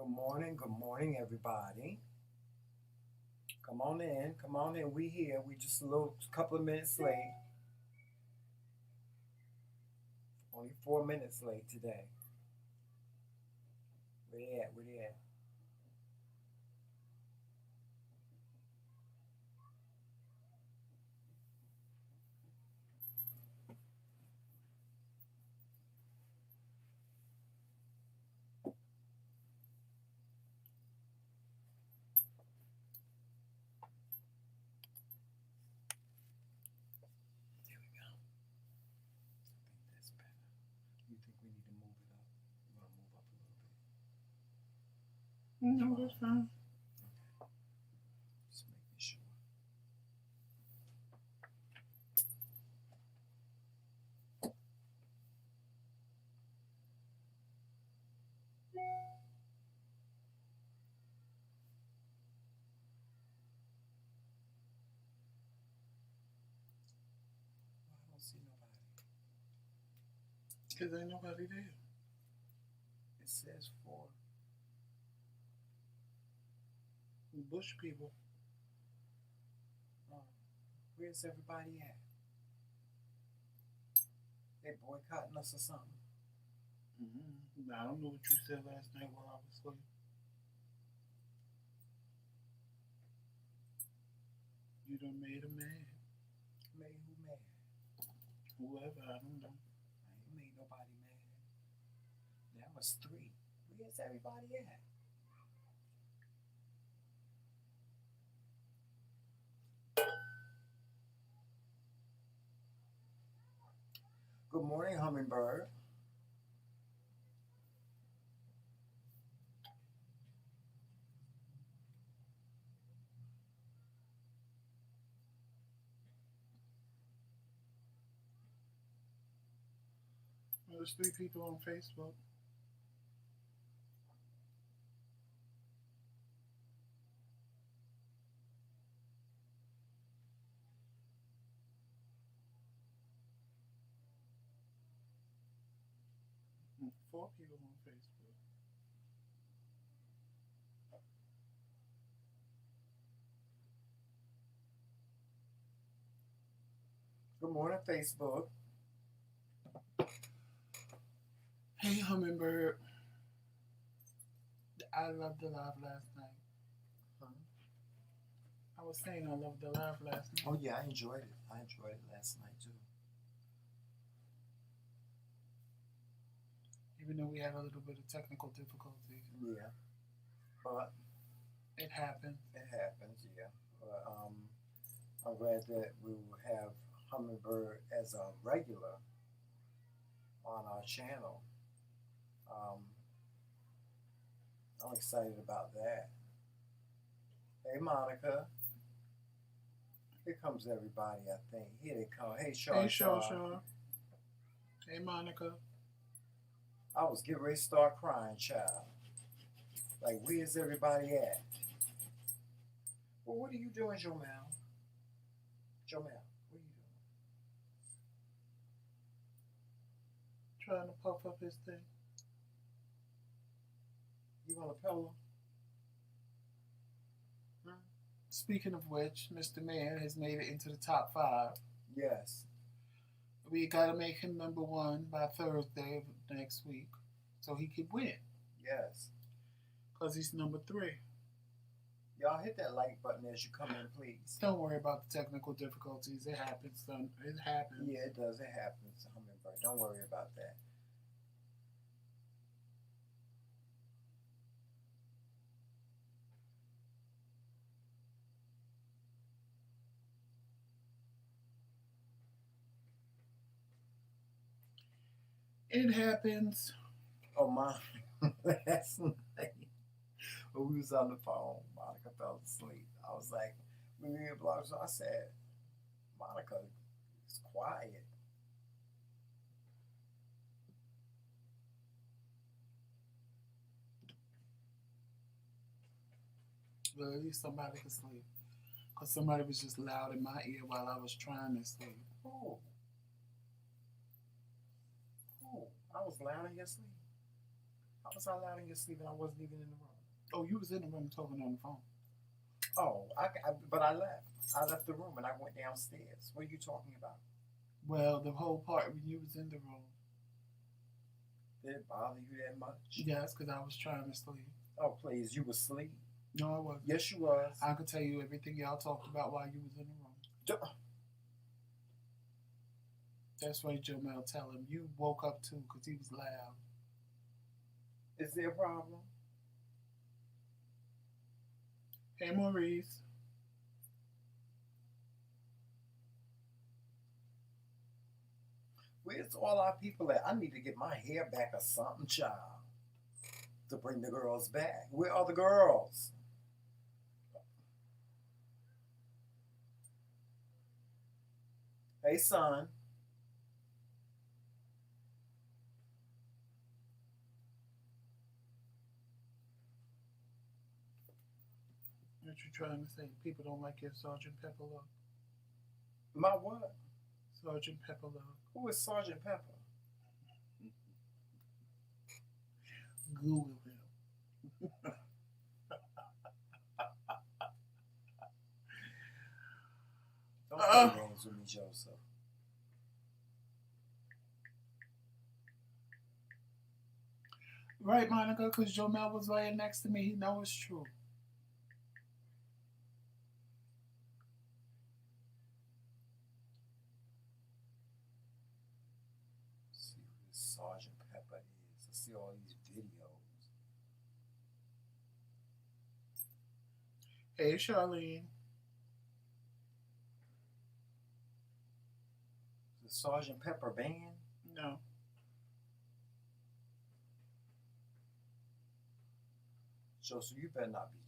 Good morning, everybody. Come on in. We here. We just a little couple of minutes late. Only 4 minutes late today. Where they at? Where they at? There we go. I think that's better. You think we need to move it up? You want to move up a little bit? No, that's fine. Okay. Just making sure. Well, I don't see nobody. Because ain't nobody there. It says four. Bush people. Oh, where's everybody at? They boycotting us or something? I don't know what you said last night while I was asleep. You done made a mad. Made who mad? Whoever, I don't know. I ain't made nobody mad. That was three. Where's everybody at? Good morning, Hummingbird. Well, there's three people on Facebook. Four people on Facebook. Good morning, Facebook. Hey, Hummingbird. I loved the live last night. Huh? I was saying I loved the live last night. Oh yeah, I enjoyed it. I enjoyed it last night too. Even though we had a little bit of technical difficulty. Yeah, but It happened. it happens. Yeah, but I'm glad that we will have Hummingbird as a regular on our channel. Um, I'm excited about that. Hey, Monica. Here comes everybody, I think. Here they come. Hey, Hey, Shaw Shaw Shaw. Shaw. Hey, Monica. I was getting ready to start crying, child. Like, where's everybody at? Well, what are you doing, Jomel? Jomel, what are you doing? Trying to puff up his thing. You want a pillow? Hmm? Speaking of which, Mr. Man has made it into the top 5. Yes. We got to make him number 1 by Thursday of next week so he could win. Yes. Because he's number 3. Y'all hit that like button as you come in, please. Don't worry about the technical difficulties. It happens, son. It happens. Yeah, it does. It happens, Hummingbird. Don't worry about that. It happens. Oh, my. Last night, when we was on the phone, Monica fell asleep. I was like, we were blocked. So I said, Monica, it's quiet. But at least somebody could sleep. Because somebody was just loud in my ear while I was trying to sleep. Oh. Oh. I was loud in your sleep. How was I loud in your sleep and I wasn't even in the room? Oh, you was in the room talking on the phone. Oh, but I left. I left the room and I went downstairs. What are you talking about? Well, the whole part when you was in the room. Did it bother you that much? Yes, because I was trying to sleep. Oh, please. You were asleep? No, I wasn't. Yes, you was. I could tell you everything y'all talked about while you was in the room. That's why Jamel tell him you woke up too because he was loud. Is there a problem? Hey, Maurice. Where's all our people at? I need to get my hair back or something, child, to bring the girls back. Where are the girls? Hey, son. What you trying to say? People don't like your Sergeant Pepper look. My what? Sergeant Pepper look. Who is Sergeant Pepper? Google him. Don't play games with me, Joseph. Right, Monica, because Jomel was laying next to me. He know it's true. Let's see who this Sergeant Pepper is. I see all these videos. Hey, Charlene. Is the Sergeant Pepper band? No. Joseph, you better not be.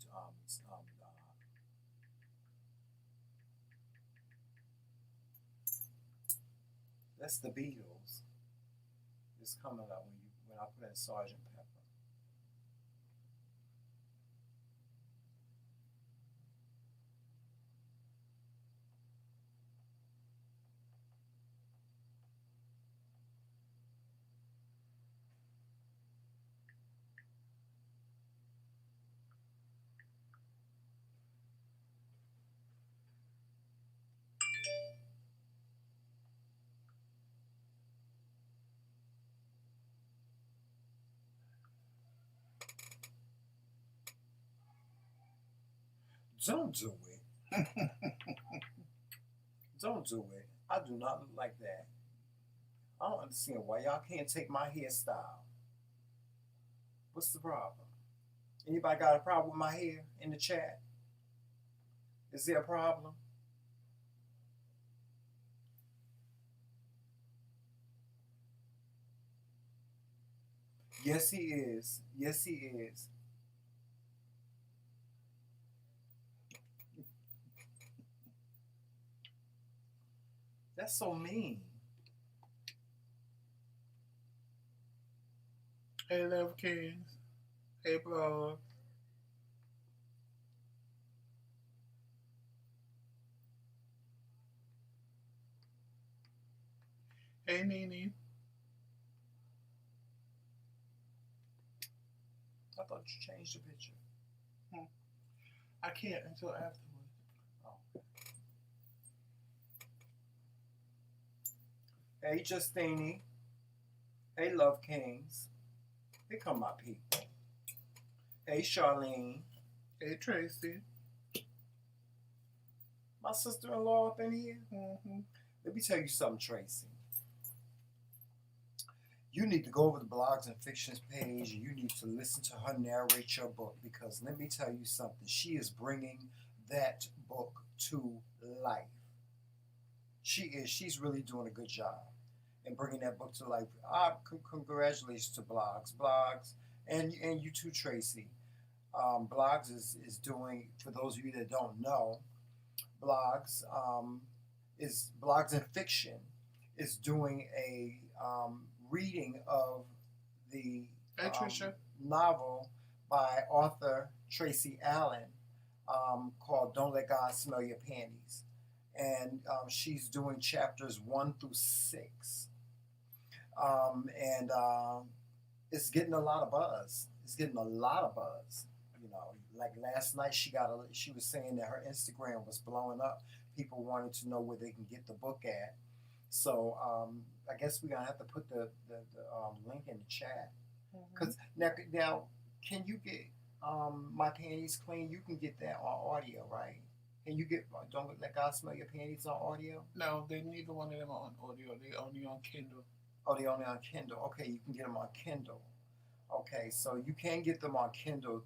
That's the Beatles. It's coming up when I put in Sergeant Pepper. Don't do it. Don't do it. I do not look like that. I don't understand why y'all can't take my hairstyle. What's the problem? Anybody got a problem with my hair in the chat? Is there a problem? Yes, he is. Yes, he is. That's so mean. Hey, Love Kings. Hey, Blog. Hey, Nene. I thought you changed the picture. I can't until afterwards. Oh. Hey, Justine. Hey, Love Kings. Here come my people. Hey, Charlene. Hey, Tracy. My sister-in-law up in here. Mm-hmm. Let me tell you something, Tracy. You need to go over the Blogs and Fictions page and you need to listen to her narrate your book because let me tell you something. She is bringing that book to life. She is. She's really doing a good job in bringing that book to life. Congratulations to Blogs, and you too, Tracy. Blogs is doing, for those of you that don't know, Blogs is Blogs and Fiction is doing a reading of the novel by author Tracy Allen called "Don't Let God Smell Your Panties," and she's doing chapters 1 through 6, and it's getting a lot of buzz. It's getting a lot of buzz. You know, like last night she was saying that her Instagram was blowing up. People wanted to know where they can get the book at. So I guess we're gonna have to put the link in the chat. Mm-hmm. Cause now can you get my panties clean? You can get that on audio, right? Can you get don't let God smell your panties on audio? No, they neither one of them are on audio. They only on Kindle. Oh, they only on Kindle. Okay, you can get them on Kindle. Okay, so you can get them on Kindle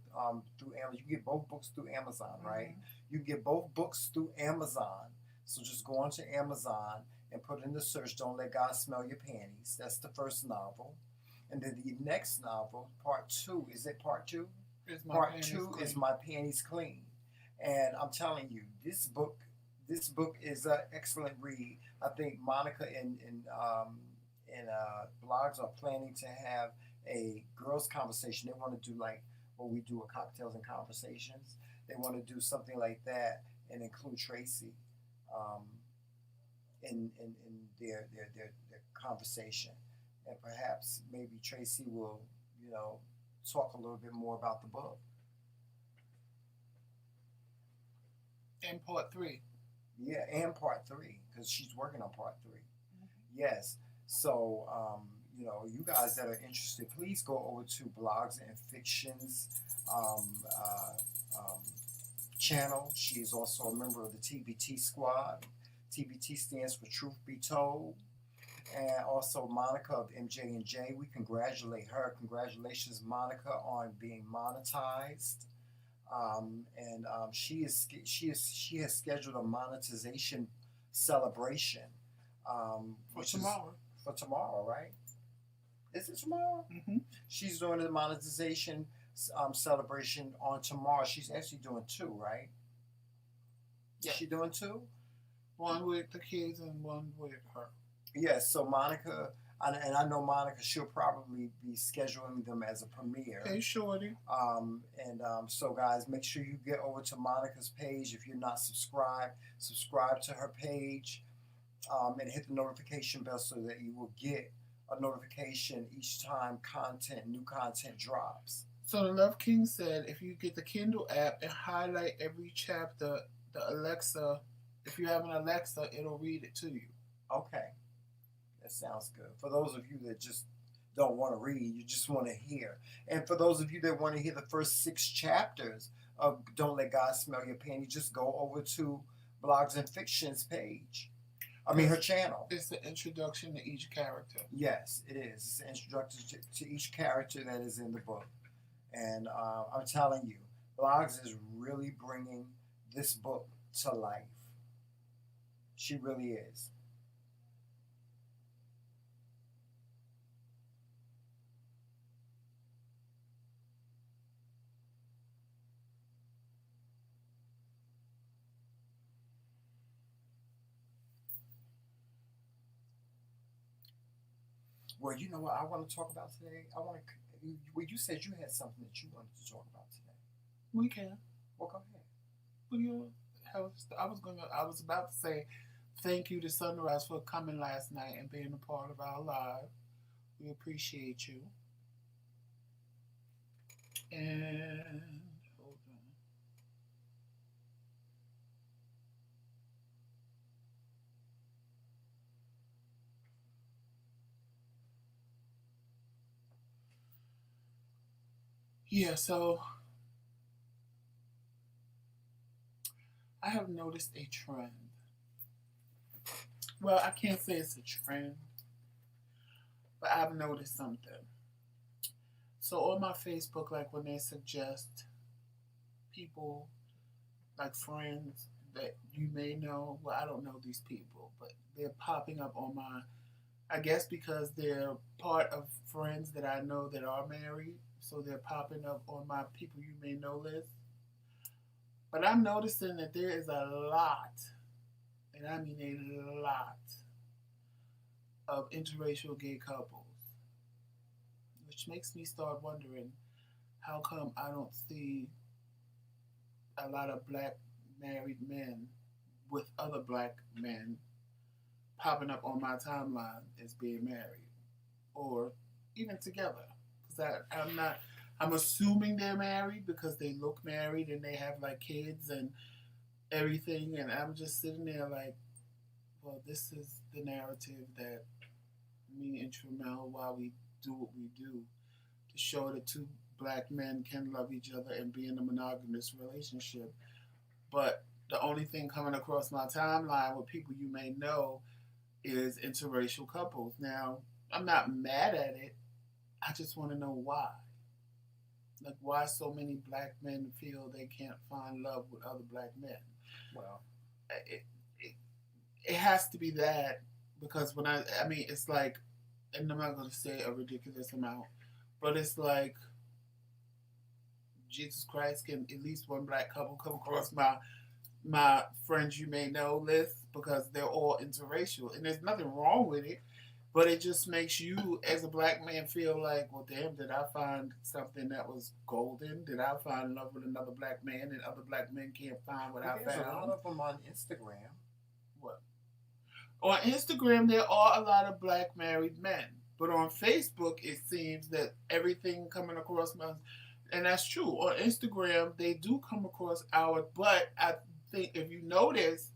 through Amazon. You can get both books through Amazon, right? Mm-hmm. You can get both books through Amazon. So just go onto Amazon and put in the search, Don't Let God Smell Your Panties. That's the first novel. And then the next novel, part two, is it part two? It's my Part panties two clean. is My Panties Clean. And I'm telling you, this book is an excellent read. I think Monica and blogs are planning to have a girls' conversation. They want to do like what we do with cocktails and conversations. They want to do something like that and include Tracy um, in their conversation. And perhaps maybe Tracy will, you know, talk a little bit more about the book. And part three. Yeah, and part three, because she's working on part three. Mm-hmm. Yes. So, you guys that are interested, please go over to Blogs and Fictions um, um, channel. She is also a member of the TBT squad. TBT stands for Truth Be Told. And also Monica of MJ&J. We congratulate her. Congratulations, Monica, on being monetized. She has scheduled a monetization celebration, For which tomorrow. is for tomorrow, right? Is it tomorrow? Mm-hmm. She's doing the monetization celebration on tomorrow. She's actually doing two, right? Yeah. Is she doing two? One with the kids and one with her. Yes. So Monica, and I know Monica, she'll probably be scheduling them as a premiere. Hey, shorty. So guys, make sure you get over to Monica's page. If you're not subscribed, subscribe to her page, and hit the notification bell so that you will get a notification each time new content drops. So the Love King said if you get the Kindle app and highlight every chapter, the Alexa, if you have an Alexa, it'll read it to you. Okay, that sounds good. For those of you that just don't want to read, you just want to hear. And for those of you that want to hear the first 6 chapters of Don't Let God Smell Your Panties, just go over to Blogs and Fictions page. Her channel. It's the introduction to each character. Yes, it is. It's an introduction to each character that is in the book. And I'm telling you, Blogs is really bringing this book to life. She really is. Well, you know what I want to talk about today? You said you had something that you wanted to talk about today. We can. Well, go ahead. Well, I was about to say thank you to Sunrise for coming last night and being a part of our live. We appreciate you. And hold on. Yeah, so I have noticed a trend. Well, I can't say it's a trend, but I've noticed something. So on my Facebook, like when they suggest people, like friends that you may know, well, I don't know these people, but they're popping up on my, I guess because they're part of friends that I know that are married, so they're popping up on my people you may know list. But I'm noticing that there is a lot, and I mean a lot, of interracial gay couples, which makes me start wondering how come I don't see a lot of black married men with other black men popping up on my timeline as being married or even together. Because I'm assuming they're married because they look married and they have like kids and everything. And I'm just sitting there like, well, this is the narrative that me and Tramel, while we do what we do, to show that two black men can love each other and be in a monogamous relationship. But the only thing coming across my timeline with people you may know is interracial couples. Now, I'm not mad at it. I just want to know why. Like, why so many black men feel they can't find love with other black men. Well, It, it, it has to be that because I mean, it's like, and I'm not going to say a ridiculous amount, but it's like, Jesus Christ, can at least one black couple come across my friends you may know list because they're all interracial, and there's nothing wrong with it, but it just makes you as a black man feel like, well, damn, did I find something that was golden? Did I find love with another black man, and other black men can't find what I there's found? a lot of them on Instagram. What? On Instagram, there are a lot of black married men, but on Facebook, it seems that everything coming across my, and that's true. On Instagram, they do come across ours, but I think if you notice,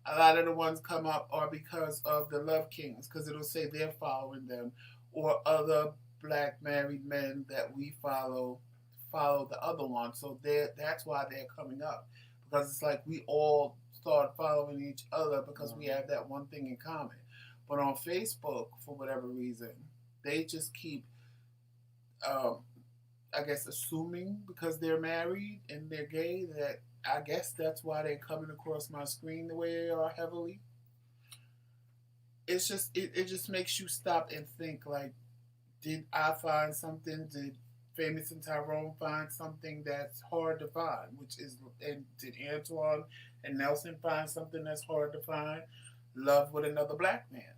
a lot of the ones come up are because of the Love Kings, because it'll say they're following them, or other black married men that we follow the other one. So that's why they're coming up, because it's like we all start following each other because we have that one thing in common. But on Facebook, for whatever reason, they just keep, I guess, assuming because they're married and they're gay that I guess that's why they're coming across my screen the way they are heavily. It's just it just makes you stop and think like, did I find something? Did Famous and Tyrone find something that's hard to find? Which is, and did Antoine and Nelson find something that's hard to find? Love with another black man.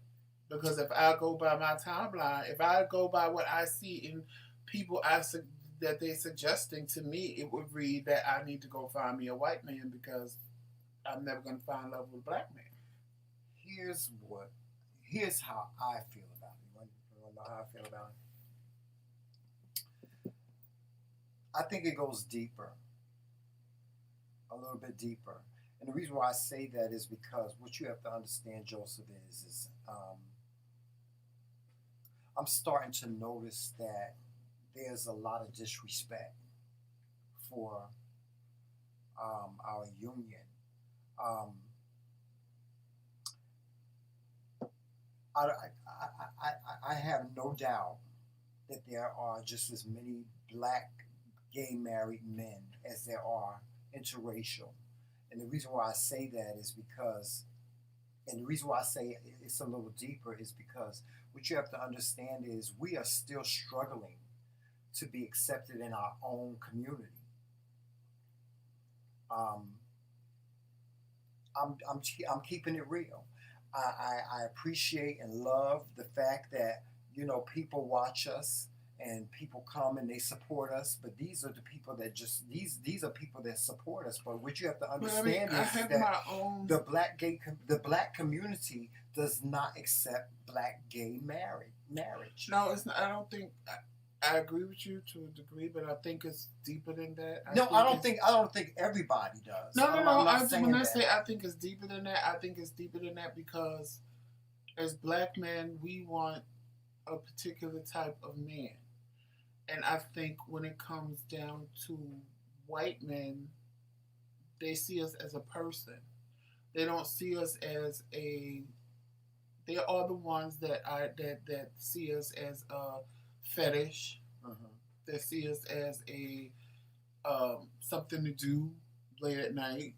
Because if I go by my timeline, if I go by what I see in people that they're suggesting to me, it would read that I need to go find me a white man because I'm never going to find love with a black man. Here's how I feel about it. You want to know how I feel about it? I think it goes deeper, a little bit deeper. And the reason why I say that is because what you have to understand, Joseph, is I'm starting to notice that there's a lot of disrespect for our union. Um, I have no doubt that there are just as many black gay married men as there are interracial. And the reason why I say that is because, and the reason why I say it's a little deeper is because what you have to understand is we are still struggling to be accepted in our own community. I'm keeping it real. I appreciate and love the fact that people watch us and people come and they support us. But these are the people that just these are people that support us. But what you have to understand is that the black community does not accept black gay marriage. No, it's not. I don't think. I agree with you to a degree, but I think it's deeper than that. I don't think everybody does. No. When I say I think it's deeper than that, I think it's deeper than that because as black men, we want a particular type of man, and I think when it comes down to white men, they see us as a person. They don't see us as a. They are the ones that see us as a fetish. They see us as a something to do late at night.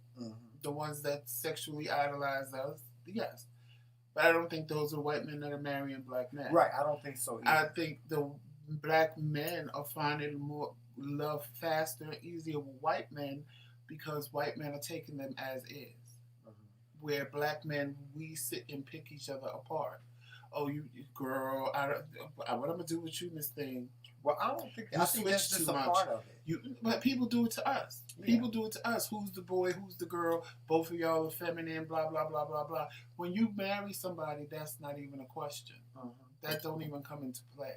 The ones that sexually idolize us, yes. But I don't think those are white men that are marrying black men. Right, I don't think so either. I think the black men are finding more love faster and easier with white men because white men are taking them as is. Where black men, we sit and pick each other apart. Oh, you girl, what I'm gonna do with you in this thing? Well, I don't think I think that's just a part of it. But people do it to us. Yeah. People do it to us. Who's the boy? Who's the girl? Both of y'all are feminine. Blah blah blah blah blah. When you marry somebody, that's not even a question. That don't even come into play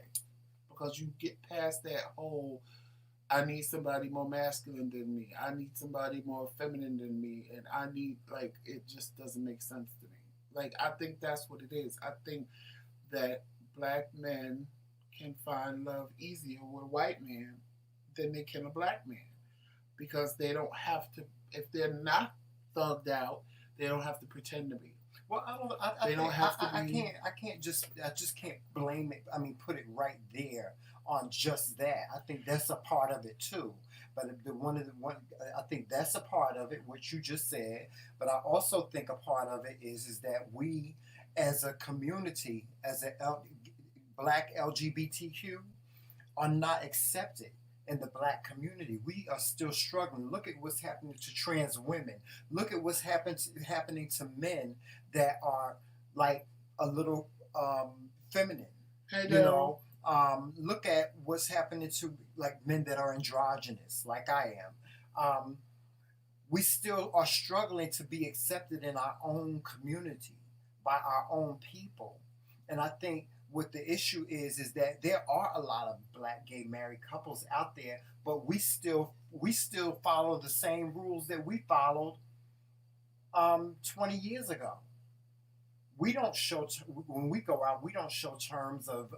because you get past that whole I need somebody more masculine than me. I need somebody more feminine than me. And I need, like, it just doesn't make sense to me. Like, I think that's what it is. I think that black men can find love easier with a white man than they can a black man because they don't have to, if they're not thugged out, they don't have to pretend to be. Well, I don't. I They don't think have to I be. can't. I can't just. I just can't blame it. I mean, put it right there on just that. I think that's a part of it too. But the one of the one, I think that's a part of it, what you just said. But I also think a part of it is that we, as a community, as a black LGBTQ, are not accepted in the black community. We are still struggling. Look at what's happening to trans women. Look at what's happening to men that are like a little feminine. Hey, You Daryl. know, look at what's happening to like men that are androgynous, like I am. We still are struggling to be accepted in our own community by our own people. And I think what the issue is that there are a lot of black gay married couples out there, but we still follow the same rules that we followed 20 years ago. We don't show when we go out. We don't show terms of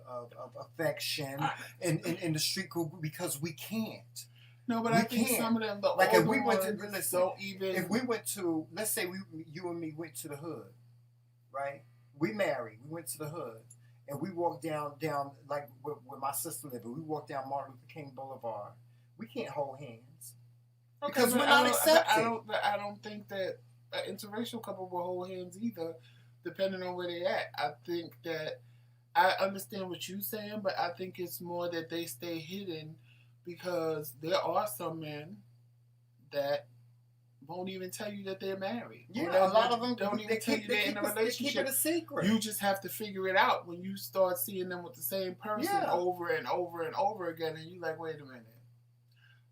affection in the street because we can't. No, but We I think can't. some of them, the Like if older we went to ones, listen, don't even. if we went to, let's say you and me went to the hood, right? We married. We went to the hood, and we walked down like where my sister lived. We walked down Martin Luther King Boulevard. We can't hold hands Okay, because but we're not accepted. I don't think that an interracial couple will hold hands either, depending on where they at. I think that I understand what you're saying, but I think it's more that they stay hidden because there are some men that won't even tell you that they're married. Yeah, a lot of them don't even tell you they're in a they keep it relationship. a secret. You just have to figure it out when you start seeing them with the same person Yeah. over and over and over again, and you're like, wait a minute.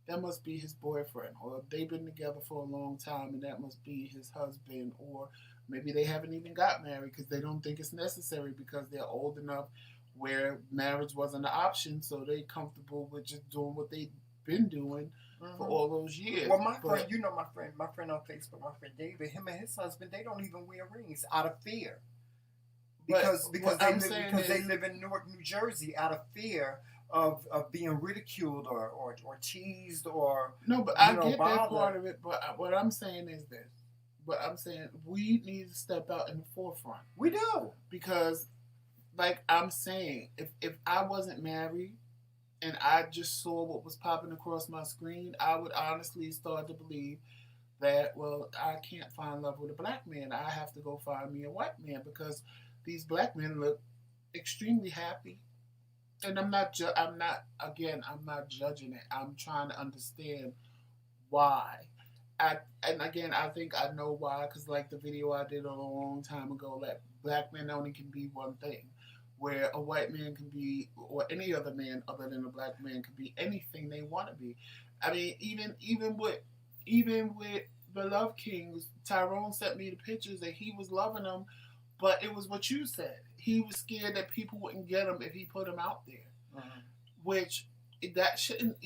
That must be his boyfriend, or they've been together for a long time, and that must be his husband, or maybe they haven't even got married because they don't think it's necessary because they're old enough where marriage wasn't an option, so they comfortable with just doing what they've been doing for all those years. Well, my friend, my friend on Facebook, my friend David, him and his husband, they don't even wear rings out of fear. Because they live in Newark, New Jersey, out of fear of being ridiculed or teased or no, but I get bothered. that part of it. But what I'm saying is this: but I'm saying we need to step out in the forefront. We do because, like I'm saying, if I wasn't married and I just saw what was popping across my screen, I would honestly start to believe that, well, I can't find love with a black man. I have to go find me a white man because these black men look extremely happy. And I'm not judging it. I'm trying to understand why. And again, I think I know why because like the video I did a long time ago, that black men only can be one thing, where a white man can be, or any other man other than a black man can be anything they want to be. I mean, even with the Love Kings, Tyrone sent me the pictures that he was loving them, but it was what you said. He was scared that people wouldn't get him if he put him out there, which that shouldn't.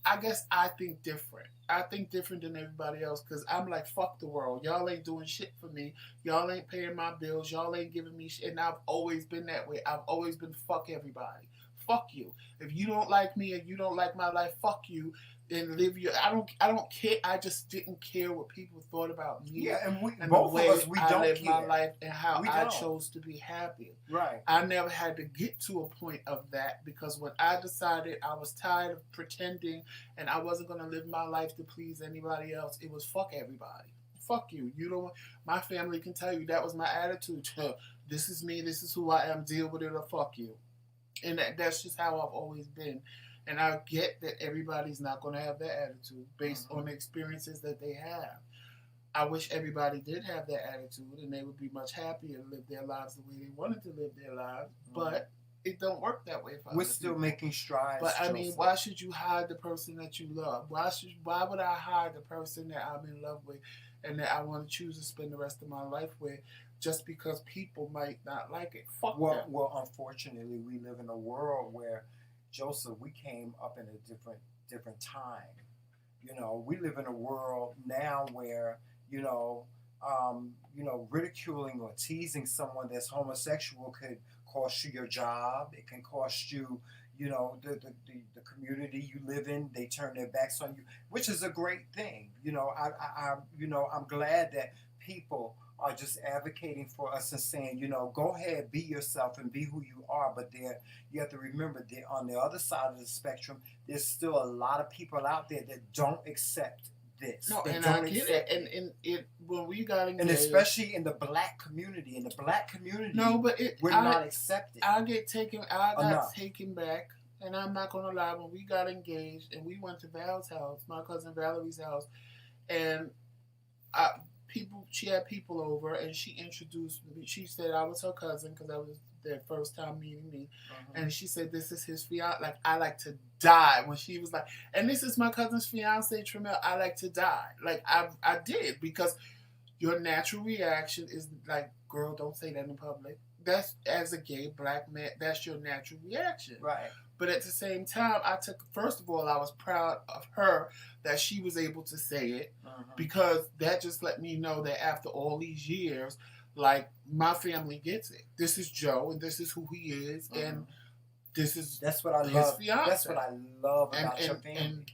I guess I think different. I think different than everybody else because I'm like, fuck the world. Y'all ain't doing shit for me. Y'all ain't paying my bills. Y'all ain't giving me shit. And I've always been that way. I've always been fuck everybody. Fuck you. If you don't like me and you don't like my life, fuck you. And live your. I don't care. I just didn't care what people thought about me. Yeah, and both of us, we don't live care. my life and how We I don't. chose to be happy. Right. I never had to get to a point of that because when I decided I was tired of pretending and I wasn't going to live my life to please anybody else, it was fuck everybody. Fuck you. You don't. My family can tell you that was my attitude. This is me. This is who I am. Deal with it or fuck you. And that's just how I've always been. And I get that everybody's not going to have that attitude based on the experiences that they have. I wish everybody did have that attitude and they would be much happier and live their lives the way they wanted to live their lives. But it don't work that way for We're other still people. making strides. But I mean, Joseph. why should you hide the person that you love? Why would I hide the person that I'm in love with and that I want to choose to spend the rest of my life with just because people might not like it? Fuck them. Well, unfortunately, we live in a world where, Joseph, we came up in a different time. You know, we live in a world now where, ridiculing or teasing someone that's homosexual could cost you your job. It can cost you, the community you live in. They turn their backs on you, which is a great thing. I'm glad that people are just advocating for us and saying, go ahead, be yourself and be who you are. But you have to remember that on the other side of the spectrum, there's still a lot of people out there that don't accept this. No, they and don't I get accept it. And it when we got engaged, and especially in the black community. no, but we're not accepted. I got enough. taken back, and I'm not gonna lie. When we got engaged and we went to Val's house, my cousin Valerie's house, and she had people over, and she introduced me. She said I was her cousin because I was their first time meeting me, and she said this is his fiance. Like, I like to die when she was like, and this is my cousin's fiance, Tremel. I like to die. Like, I did, because your natural reaction is like, girl, don't say that in public. That's, as a gay black man, that's your natural reaction. Right. But at the same time, first of all, I was proud of her that she was able to say it, because that just let me know that after all these years, like, my family gets it. This is Joe, and this is who he is, and that's what I his love. fiance. That's what I love about your family. And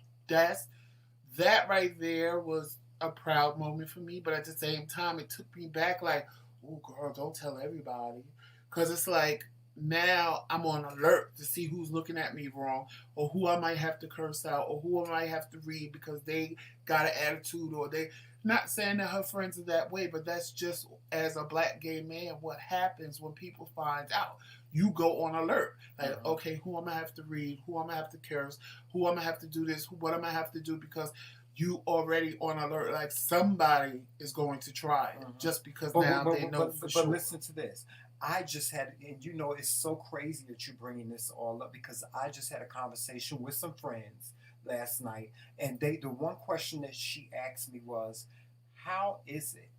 that right there was a proud moment for me. But at the same time, it took me back, like, oh, girl, don't tell everybody. Because it's like, now I'm on alert to see who's looking at me wrong, or who I might have to curse out, or who I might have to read because they got an attitude, or they... Not saying that her friends are that way, but that's just, as a black gay man, what happens when people find out. You go on alert. Like, okay, who am I have to read? Who am I have to curse? Who am I have to do this? What am I have to do? Because you already on alert. Like, somebody is going to try it, just because they know for sure. But listen to this. I just had, and it's so crazy that you're bringing this all up, because I just had a conversation with some friends last night, and the one question that she asked me was, how is it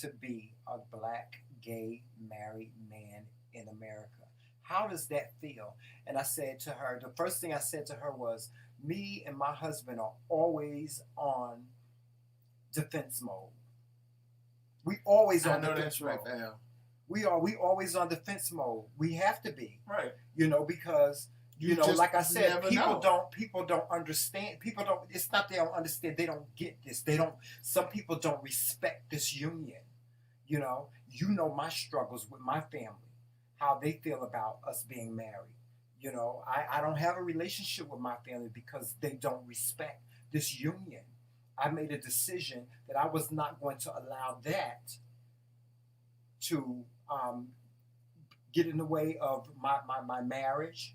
to be a black gay married man in America? How does that feel? And I said to her, the first thing I said to her was, me and my husband are always on defense mode. We always on defense mode. Right now. We always on defense mode. We have to be. Right. Because like I said, people don't understand. It's not they don't understand. They don't get this. Some people don't respect this union. My struggles with my family, how they feel about us being married. I don't have a relationship with my family because they don't respect this union. I made a decision that I was not going to allow that to get in the way of my marriage.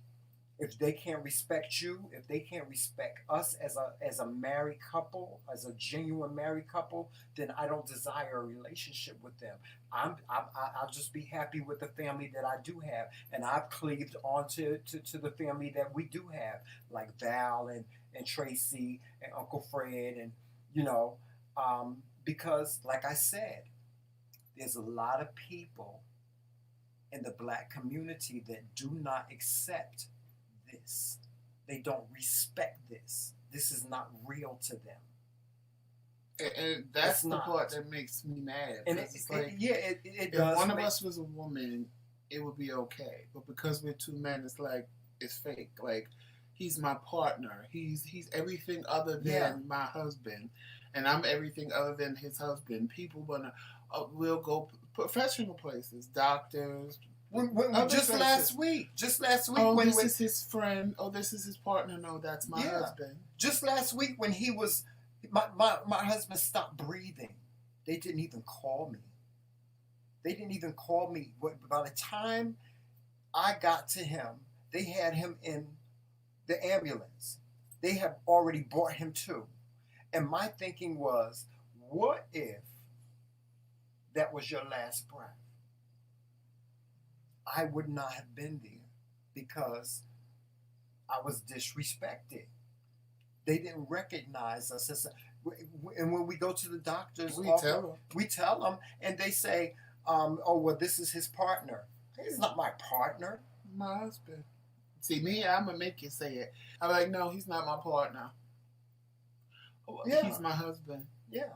If they can't respect you, if they can't respect us as a married couple, as a genuine married couple, then I don't desire a relationship with them. I'll just be happy with the family that I do have, and I've cleaved onto to the family that we do have, like Val and Tracy and Uncle Fred, and because, like I said, there's a lot of people in the black community that do not accept this. They don't respect this. This is not real to them. And that's the part that makes me mad. And it does. If one of us was a woman, it would be okay. But because we're two men, it's like, it's fake. Like, he's my partner. He's everything other than my husband. And I'm everything other than his husband. People will go professional places, doctors. Just last week. Oh, this is his friend. Oh, this is his partner. No, that's my husband. Just last week when he was, my husband stopped breathing. They didn't even call me. By the time I got to him, they had him in the ambulance. They have already brought him to. And my thinking was, what if that was your last breath? I would not have been there because I was disrespected. They didn't recognize us as and when we go to the doctor's office, we tell them, and they say, oh, well, this is his partner. He's not my partner. My husband. See, me, I'm going to make you say it. I'm like, no, he's not my partner. Yeah. He's my husband. Yeah.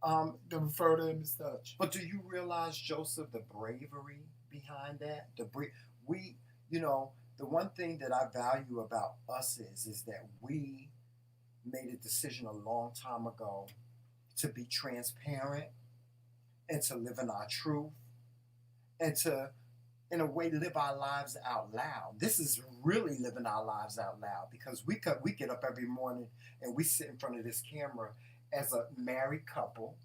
To refer to him as such. But do you realize, Joseph, the bravery behind that? We, the one thing that I value about us is that we made a decision a long time ago to be transparent and to live in our truth and to, in a way, live our lives out loud. This is really living our lives out loud because we get up every morning and we sit in front of this camera as a married couple,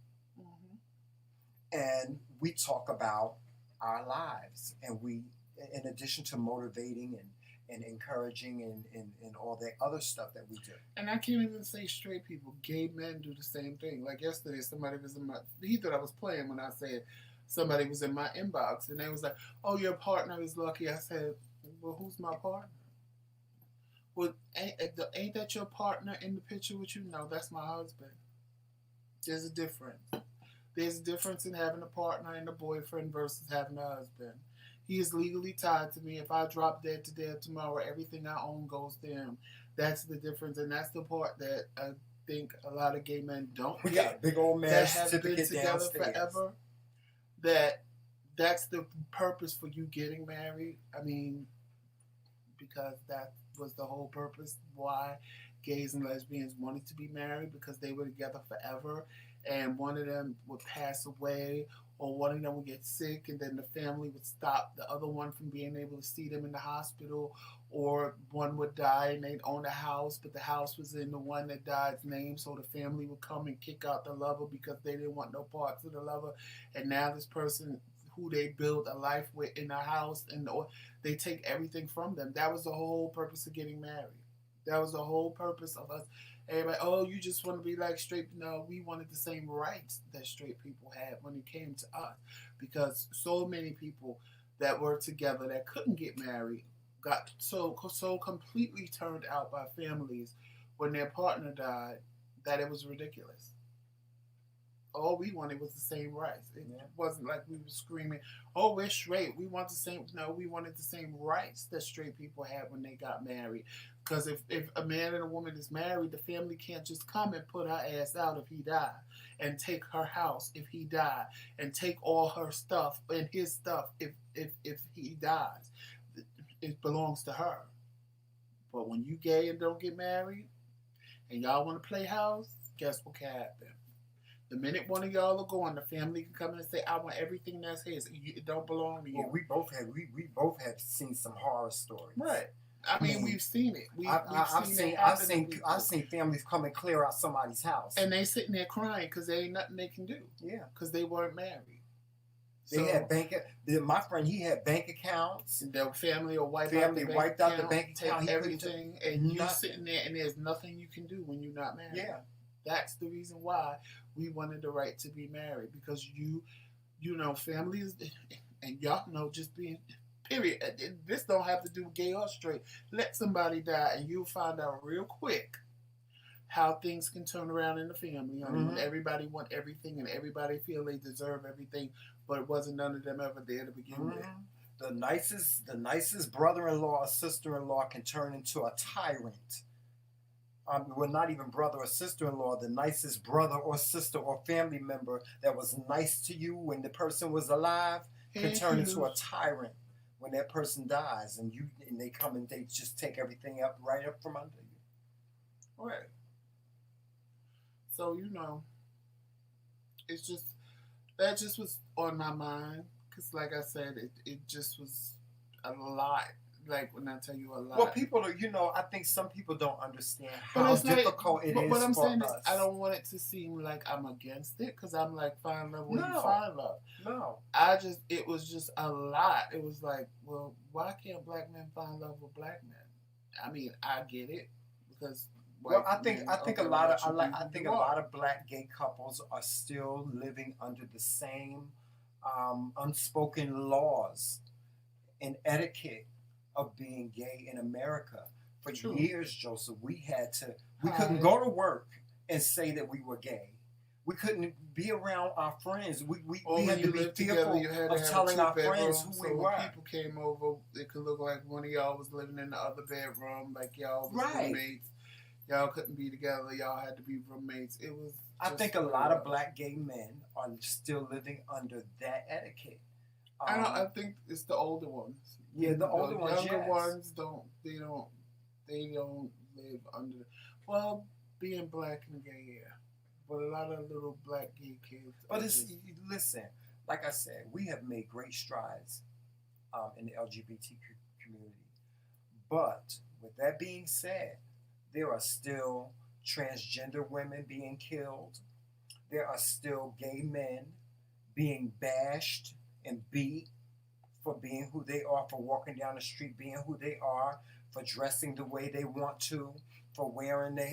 and we talk about our lives, and we, in addition to motivating and encouraging and all that other stuff that we do. And I can't even say straight people. Gay men do the same thing. Like yesterday, somebody was in he thought I was playing when I said somebody was in my inbox, and they was like, "Oh, your partner is lucky." I said, "Well, who's my partner?" Well, ain't that your partner in the picture with you? No, that's my husband. There's a difference. There's a difference in having a partner and a boyfriend versus having a husband. He is legally tied to me. If I drop dead today or tomorrow, everything I own goes to him. That's the difference, and that's the part that I think a lot of gay men don't We got a big old marriage certificate downstairs. Forever. That's the purpose for you getting married. I mean, because that was the whole purpose why gays and lesbians wanted to be married, because they were together forever, and one of them would pass away or one of them would get sick, and then the family would stop the other one from being able to see them in the hospital, or one would die and they'd own a house, but the house was in the one that died's name, so the family would come and kick out the lover because they didn't want no parts of the lover, and now this person who they build a life with in a house, and they take everything from them. That was the whole purpose of getting married. That was the whole purpose of us. Everybody, oh, you just want to be like straight. No, we wanted the same rights that straight people had when it came to us, because so many people that were together that couldn't get married got so completely turned out by families when their partner died that it was ridiculous. All we wanted was the same rights. It wasn't like we were screaming, "Oh, we're straight. We want the same." No, we wanted the same rights that straight people had when they got married. Because if a man and a woman is married, the family can't just come and put her ass out if he died, and take her house if he died, and take all her stuff and his stuff if he dies. It belongs to her. But when you gay and don't get married, and y'all want to play house, guess what can happen? The minute one of y'all are gone, the family can come in and say, "I want everything that's his. It don't belong to you." Well, we both have seen some horror stories. Right. I mean, we've seen it. I've seen families come and clear out somebody's house, and they sitting there crying because there ain't nothing they can do. Yeah, because they weren't married. They had my friend, he had bank accounts. And their family will wiped out the bank account, everything, and you sitting there, and there's nothing you can do when you're not married. Yeah, that's the reason why we wanted the right to be married, because you know, families, and y'all know, just being. Period. This don't have to do with gay or straight. Let somebody die, and you'll find out real quick how things can turn around in the family. I mean, everybody want everything, and everybody feel they deserve everything, but it wasn't none of them ever there to begin with. The nicest brother-in-law or sister-in-law can turn into a tyrant. Well, not even brother or sister-in-law. The nicest brother or sister or family member that was nice to you when the person was alive can turn into a tyrant when that person dies, and they come and they just take everything right up from under you. Right. So, it's just, that just was on my mind, because like I said, it just was a lot. Like when I tell you a lot. Well, people are, I think some people don't understand how difficult it is. But I'm saying us. Is, I don't want it to seem like I'm against it, because I'm like, find love when you find love. No. It was just a lot. It was like, well, why can't black men find love with black men? I mean, I get it, because. I think a lot of black gay couples are still living under the same unspoken laws and etiquette of being gay in America. For years, Joseph, we couldn't go to work and say that we were gay. We couldn't be around our friends. Or We when had to you be lived together, fearful you had to of have a telling our two-bedroom. friends who So we when were. people came over, it could look like one of y'all was living in the other bedroom, like y'all was Right. roommates. Y'all couldn't be together. Y'all had to be roommates. It was. I Just think a what it lot of was. black gay men are still living under that etiquette. I don't. I Um, think it's the older ones. yeah, the older The ones, younger yes. ones don't. They don't. They don't live under. Well, being black and gay, yeah. But a lot of little black gay kids are But it's just. listen, like I said, we have made great strides in the LGBTQ community. But with that being said, there are still transgender women being killed. There are still gay men being bashed and beat for being who they are, for walking down the street being who they are, for dressing the way they want to, for wearing their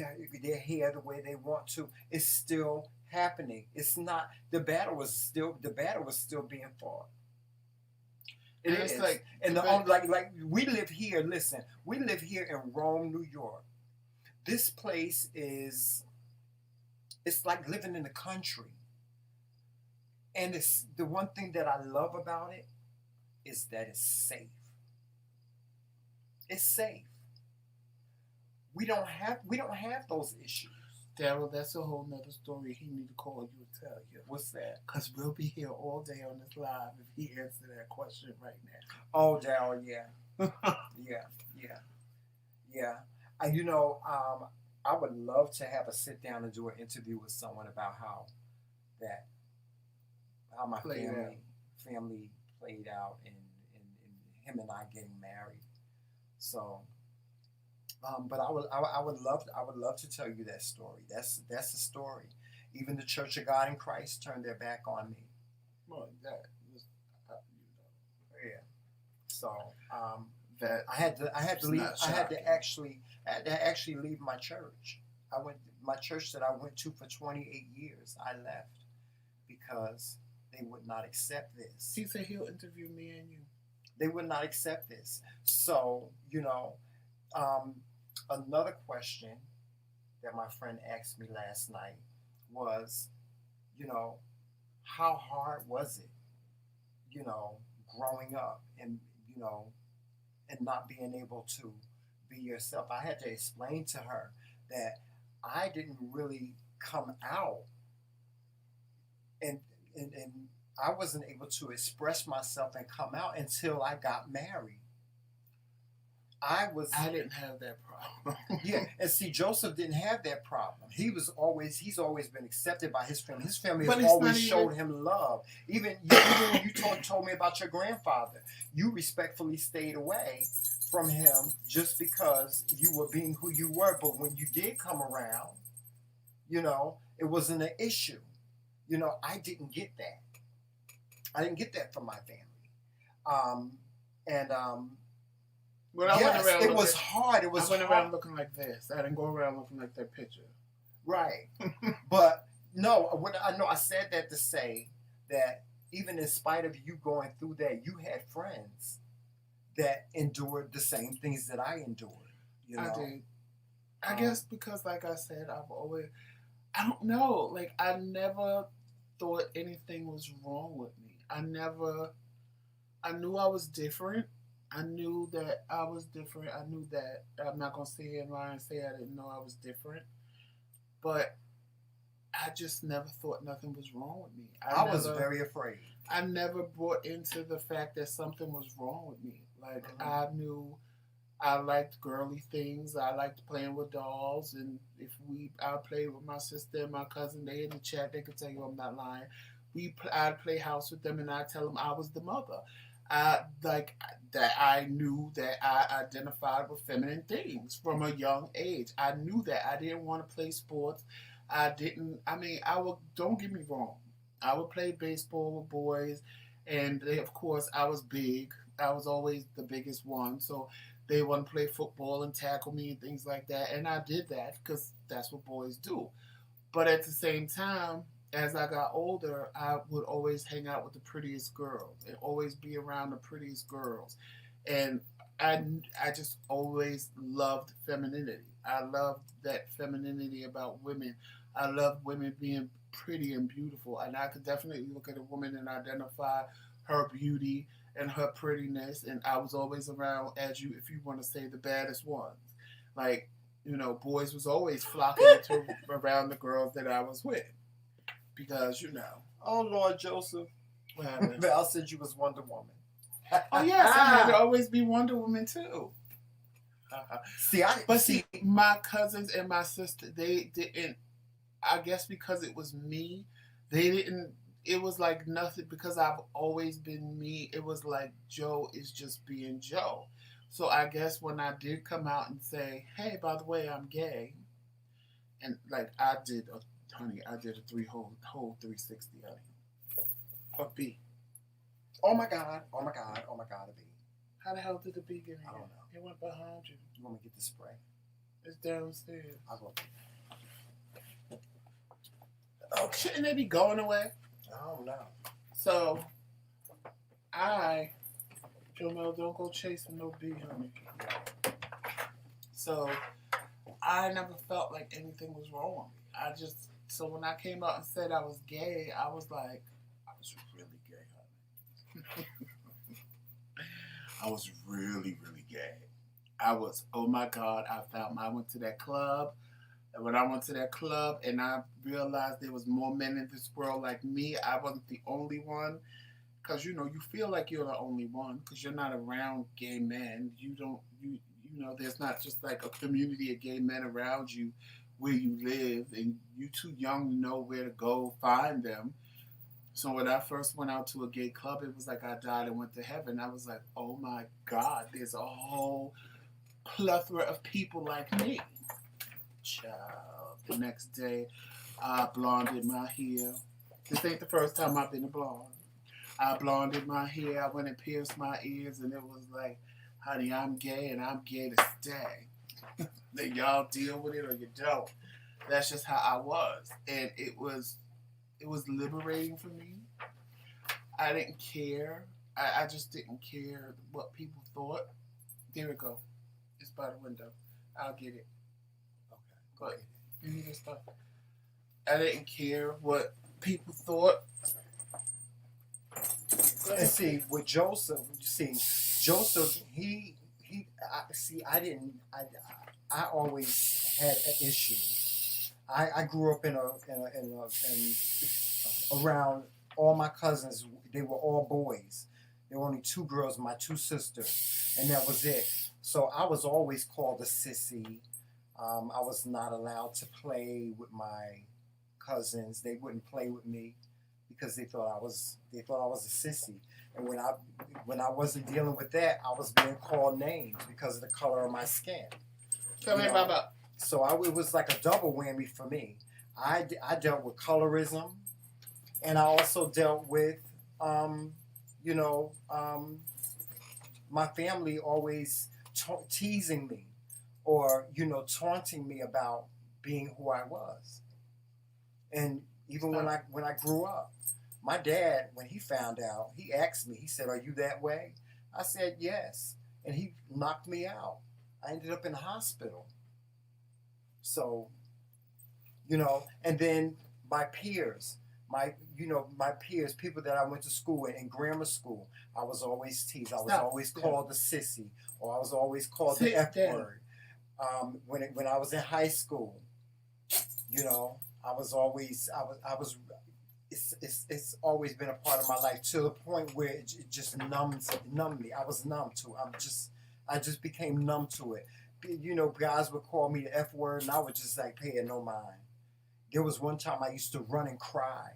hair the way they want to. It's still happening. It's not the battle was still being fought. It And it's is. like And the the ba- like we live here, listen, we live here in Rome, New York. This place is it's like living in the country. And it's the one thing that I love about it is that it's safe. It's safe. We don't have those issues. Daryl, that's a whole nother story. He need to call you and tell you. What's that? Cause we'll be here all day on this live if he answer that question right Oh, Daryl, yeah, now. yeah, yeah, yeah. And I would love to have a sit down and do an interview with someone about that how my Played out. family played out in him and I getting married. So, but I would love to tell you that story. That's the story. Even the Church of God in Christ turned their back on me. Well, that was, Yeah. So that I had to it's leave. not shocking. I had to actually leave my church. I went my church that I went to for 28 years. I left because they would not accept this. He said he'll interview me and you. They would not accept this. So um, another question that my friend asked me last night was, you know, how hard was it, you know, growing up and and not being able to be yourself. I had to explain to her that I didn't really come out and and I wasn't able to express myself and come out until I got married. I was I didn't have that problem. Yeah, and see, Joseph didn't have that problem. He's always been accepted by his family. His family But has it's always not showed even. him love. Even when you told me about your grandfather, you respectfully stayed away from him just because you were being who you were. But when you did come around, it wasn't an issue. I didn't get that. I didn't get that from my family. And When I went yes, around, it was hard. It I was went hard. around looking like this. I didn't go around looking like that picture. Right. But no, what I know, I said that to say that even in spite of you going through that, you had friends that endured the same things that I endured. I did. I Um, guess because, like I said, I've always. I don't know. Like I never thought anything was wrong with me. I never. I knew I was different. I knew that I was different. I knew that I'm not gonna sit here and lie and say I didn't know I was different. But I just never thought nothing was wrong with me. I was very afraid. I never brought into the fact that something was wrong with me. Like Mhm. I knew I liked girly things. I liked playing with dolls, and I played with my sister and my cousin. They in the chat. They could tell you I'm not lying. I'd play house with them, and I'd tell them I was the mother. I like that. I knew that I identified with feminine things from a young age. I knew that I didn't want to play sports. I didn't. I mean, I would. Don't get me wrong. I would play baseball with boys, and of course, I was big. I was always the biggest one, so they want to play football and tackle me and things like that. And I did that because that's what boys do. But at the same time, as I got older, I would always hang out with the prettiest girls and always be around the prettiest girls. And I, I just always loved femininity. I loved that femininity about women. I loved women being pretty and beautiful, and I could definitely look at a woman and identify her beauty and her prettiness. And I was always around, as you, if you want to say, the baddest ones. Like, boys was always flocking to around the girls that I was with because Oh Lord, Joseph. what happened? I said you was Wonder Woman. Oh yes, I had to always be Wonder Woman too. See, my cousins and my sister, they didn't. I guess because it was me, they didn't. It was like nothing because I've always been me. It was like Joe is just being Joe. So I guess when I did come out and say, "Hey, by the way, I'm gay," and like I did a whole 360, honey, of B. Oh my God! Oh my God! Oh my God! A B. How the hell did the B get in? I don't know. It went behind you. You want me to get the spray? It's downstairs. I'll go. Oh, shouldn't they be going away? I don't know. So, Jomel, don't go chasing no B, honey. So, I never felt like anything was wrong with me. So when I came out and said I was gay, I was like, I was really gay, honey. I was really, really gay. Oh my God, I went to that club. And when I went to that club and I realized there was more men in this world like me, I wasn't the only one. Because, you feel like you're the only one because you're not around gay men. There's not just like a community of gay men around you where you live and you're too young to know where to go find them. So when I first went out to a gay club, it was like I died and went to heaven. I was like, oh my God, there's a whole plethora of people like me. Child. The next day, I blonded my hair. This ain't the first time I've been a blonde. I blonded my hair. I went and pierced my ears, and it was like, honey, I'm gay, and I'm gay to stay. Then y'all deal with it or you don't. That's just how I was, and it was liberating for me. I didn't care. I just didn't care what people thought. There we go. It's by the window. I'll get it. But you need to stop. I didn't care what people thought. And see, with Joseph, I always had an issue. I grew up in around all my cousins. They were all boys. There were only two girls, my two sisters, and that was it. So I was always called a sissy. I was not allowed to play with my cousins. They wouldn't play with me because they thought I was a sissy. And when I wasn't dealing with that, I was being called names because of the color of my skin. Come here, Baba. So it was like a double whammy for me. I dealt with colorism, and I also dealt with, my family always teasing me or, taunting me about being who I was. And even when I grew up, my dad, when he found out, he asked me, he said, "Are you that way?" I said, "Yes." And he knocked me out. I ended up in the hospital. So, and then my peers, people that I went to school with in grammar school, I was always teased. I was always called a sissy, or I was always called the F word. When I was in high school, it's always been a part of my life to the point where it just numbed me. I was numb to it. I just became numb to it. Guys would call me the F word, and I would just like pay it no mind. There was one time I used to run and cry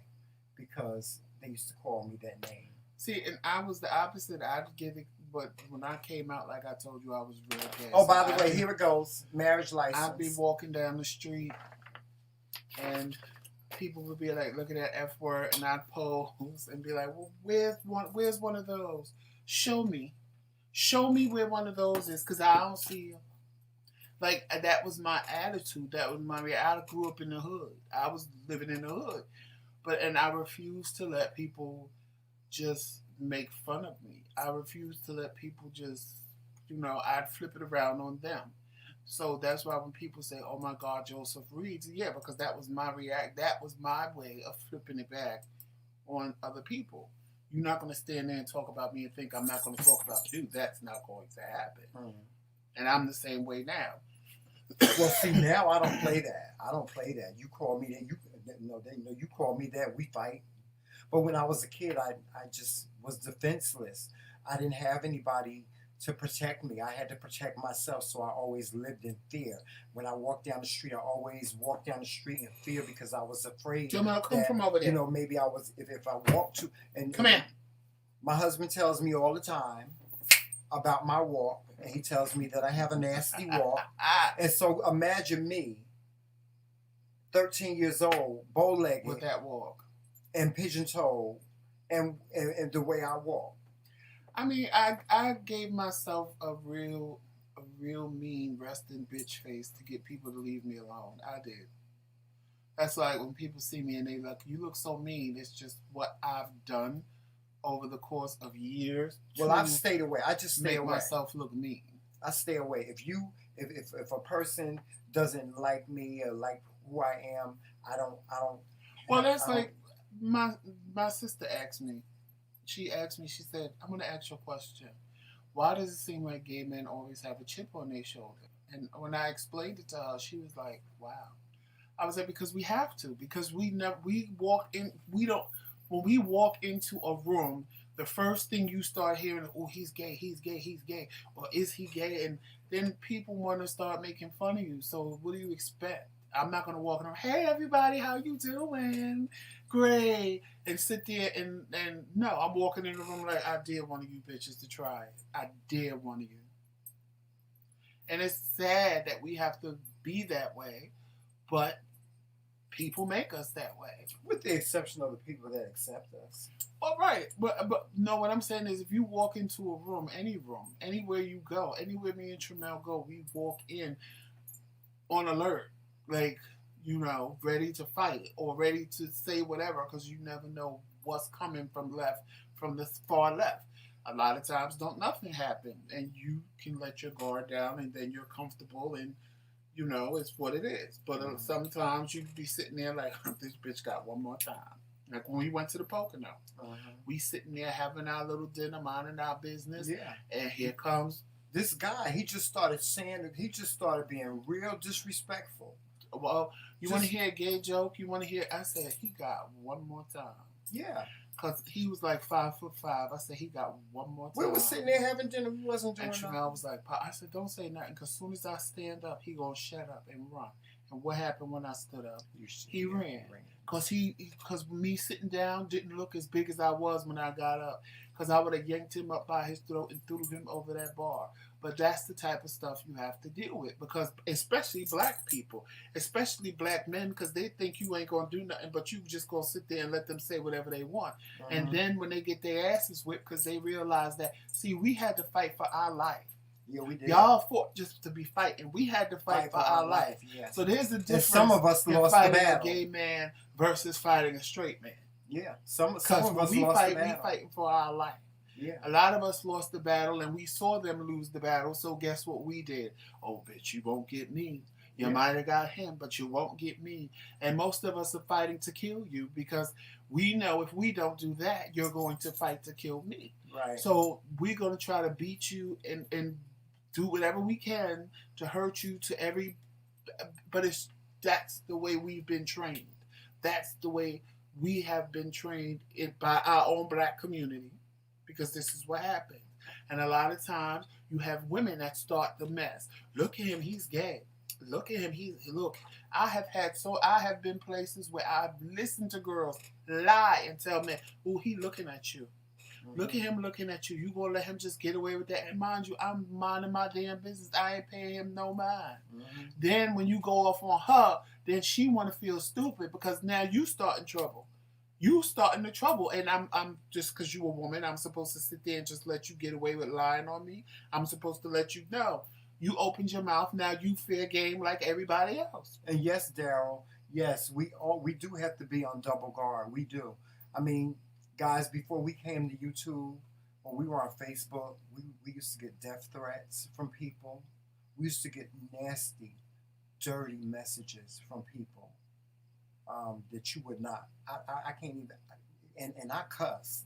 because they used to call me that name. See, and I was the opposite. I'd get it, but when I came out, like I told you, I was real gay. Oh, by the way, here it goes. Marriage license. I'd be walking down the street, and people would be like, "Look at that F word," and I'd pose and be like, "Well, where's one of those? Show me where one of those is, because I don't see them." Like, that was my attitude. That was my reality. I grew up in the hood. I was living in the hood. And I refused to let people just make fun of me. I refused to let people just, I'd flip it around on them. So that's why when people say, "Oh my God, Joseph reads," yeah, because that was my react. That was my way of flipping it back on other people. You're not going to stand there and talk about me and think I'm not going to talk about you. That's not going to happen. Mm-hmm. And I'm the same way now. Well, see, now I don't play that. I don't play that. You call me that. You call me that. We fight. But when I was a kid, I just was defenseless. I didn't have anybody to protect me. I had to protect myself, so I always lived in fear. When I walked down the street, I always walked down the street in fear because I was afraid Jamal, come that from over there. maybe I was if I walked to and come here. My husband tells me all the time about my walk, and he tells me that I have a nasty walk. And so imagine me, 13 years old, bow-legged, with that walk and pigeon-toed, and the way I walk. I mean, I gave myself a real mean resting bitch face to get people to leave me alone. I did. That's like when people see me and they like, you look so mean. It's just what I've done over the course of years. Well, I've stayed away. I just stay make away. myself look mean. I stay away. If a person doesn't like me or like who I am, I don't. Well, that's like my sister asked me. She asked me. She said, "I'm going to ask you a question. Why does it seem like gay men always have a chip on their shoulder?" And when I explained it to her, she was like, "Wow." I was like, "Because we have to. Because we walk in. We don't. When we walk into a room, the first thing you start hearing, oh, he's gay, he's gay, he's gay, or is he gay?" And then people want to start making fun of you. So what do you expect? I'm not going to walk in, hey, everybody, how you doing? Great. And sit there and no, I'm walking in the room like, I dare one of you bitches to try it. I dare one of you. And it's sad that we have to be that way, but people make us that way. With the exception of the people that accept us. All right. But no, what I'm saying is if you walk into a room, anywhere you go, anywhere me and Tramel go, we walk in on alert. Like, ready to fight or ready to say whatever because you never know what's coming from the far left. A lot of times nothing happen and you can let your guard down and then you're comfortable and it's what it is. But sometimes you be sitting there like, this bitch got one more time. Like when we went to the Pocono, we sitting there having our little dinner, minding our business. Yeah. And here comes this guy. He just started being real disrespectful. Well, you want to hear a gay joke? I said, he got one more time. Yeah. Because he was like 5'5". I said, he got one more time. We were sitting there having dinner. We wasn't doing nothing. And Tramel was like, I said, don't say nothing. Because as soon as I stand up, he going to shut up and run. And what happened when I stood up? He ran. Because me sitting down didn't look as big as I was when I got up. Because I would have yanked him up by his throat and threw him over that bar. But that's the type of stuff you have to deal with. Because especially black people, especially black men, because they think you ain't going to do nothing, but you just going to sit there and let them say whatever they want. And then when they get their asses whipped, because they realize that, see, we had to fight for our life. Yeah, we did. Y'all fought just to be fighting. We had to fight for our life. Yeah. So there's a difference. And some of us lost the battle. Fighting a gay man versus fighting a straight man. Yeah. Some of us lost the battle. We fighting for our life. Yeah. A lot of us lost the battle, and we saw them lose the battle. So guess what we did? Oh, bitch, you won't get me. You might have got him, but you won't get me. And most of us are fighting to kill you because we know if we don't do that, you're going to fight to kill me. Right. So we're going to try to beat you and do whatever we can to hurt you but that's the way we've been trained. That's the way we have been trained by our own black community because this is what happens. And a lot of times you have women that start the mess. Look at him, he's gay. Look at him, I have been places where I've listened to girls lie and tell men, oh, he looking at you. Look at him looking at you. You gonna let him just get away with that? And mind you, I'm minding my damn business. I ain't paying him no mind. Then when you go off on her, then she want to feel stupid because now you starting trouble. You starting the trouble, and I'm just because you a woman, I'm supposed to sit there and just let you get away with lying on me. I'm supposed to let you know. You opened your mouth. Now you fair game like everybody else. And yes, Daryl. Yes, we do have to be on double guard. We do. I mean, guys, before we came to YouTube, when we were on Facebook, we used to get death threats from people. we used to get nasty, dirty messages from people that you would not. I can't even, and I cuss.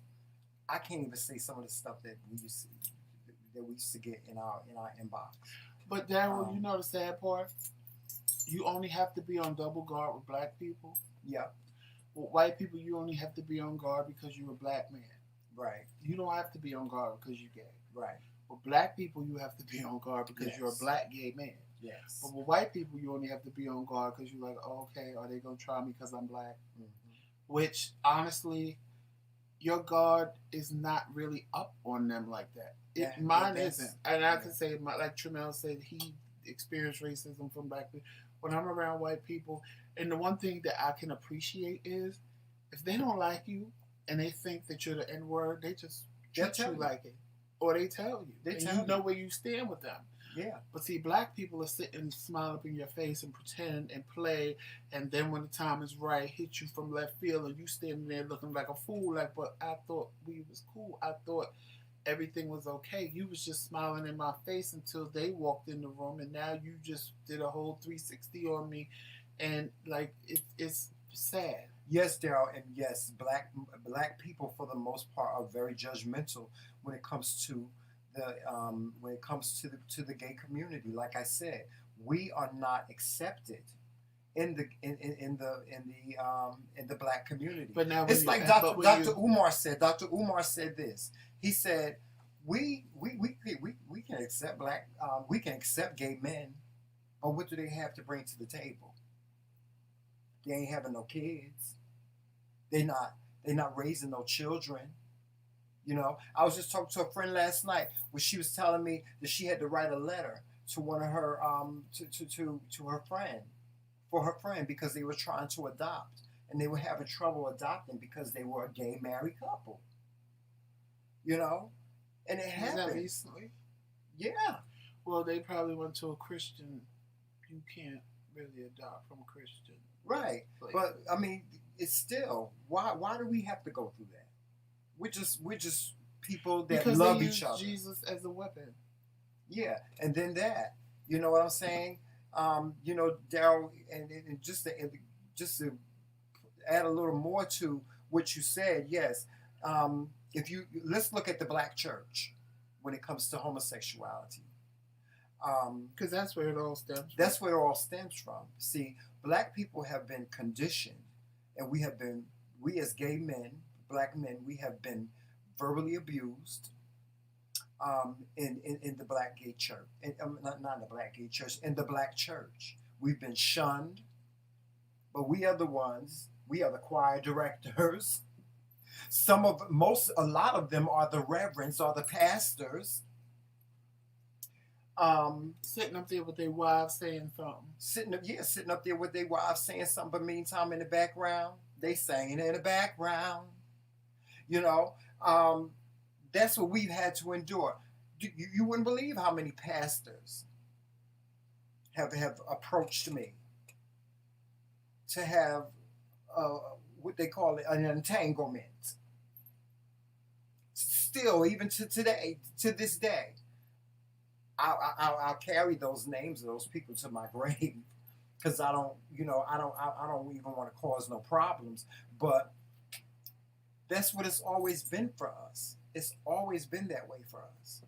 I can't even say some of the stuff that we used to get in our inbox. But Daryl, you know the sad part? You only have to be on double guard with black people. Yeah. With white people, you only have to be on guard because you're a black man. Right. You don't have to be on guard because you're gay. Right. With black people, you have to be on guard because you're a black gay man. Yes. But with white people, you only have to be on guard because you're like, oh, okay, are they going to try me because I'm black? Mm-hmm. Which, honestly, your guard is not really up on them like that. Mine isn't. And I can say, like Tremel said, he experienced racism from black people. When I'm around white people, and the one thing that I can appreciate is if they don't like you and they think that you're the N-word, they just treat you like it. Or they tell you. You know where you stand with them. Yeah. But see, black people are sitting, smile up in your face and pretend and play, and then when the time is right, hit you from left field, and you standing there looking like a fool. Like, but I thought we was cool. I thought everything was okay. You was just smiling in my face until they walked in the room, and now you just did a whole 360 on me, and like it's sad. Yes, Daryl, and yes, black people for the most part are very judgmental when it comes to the gay community. Like I said, we are not accepted in the black community. But now it's like Dr. Umar said. Dr. Umar said this. He said, "We can accept we can accept gay men, but what do they have to bring to the table? They ain't having no kids. They not raising no children." You know, I was just talking to a friend last night where she was telling me that she had to write a letter to one of her to her friend, for her friend, because they were trying to adopt and they were having trouble adopting because they were a gay married couple. You know, and it happened. Was that recently? Yeah. Well, they probably went to a Christian. You can't really adopt from a Christian. Right. Place. But I mean, it's still why do we have to go through that? We're just people that because love they each other. Jesus as a weapon. Yeah, and then that, you know what I'm saying? You know, Daryl, and just to add a little more to what you said, yes. Let's look at the black church when it comes to homosexuality. Because that's where it all stems from. That's where it all stems from. See, black people have been conditioned, and we as gay men, black men, we have been verbally abused in the black gay church. Not in the black gay church, in the black church. We've been shunned, but we are the ones, we are the choir directors. A lot of them are the reverends, are the pastors. Sitting up there with their wives saying something. Sitting up there with their wives saying something, but meantime in the background, they singing in the background. You know, that's what we've had to endure. You wouldn't believe how many pastors have approached me to have what they call it, an entanglement. Still, even to this day, I'll carry those names of those people to my grave because I don't even want to cause no problems, but that's what it's always been for us. It's always been that way for us.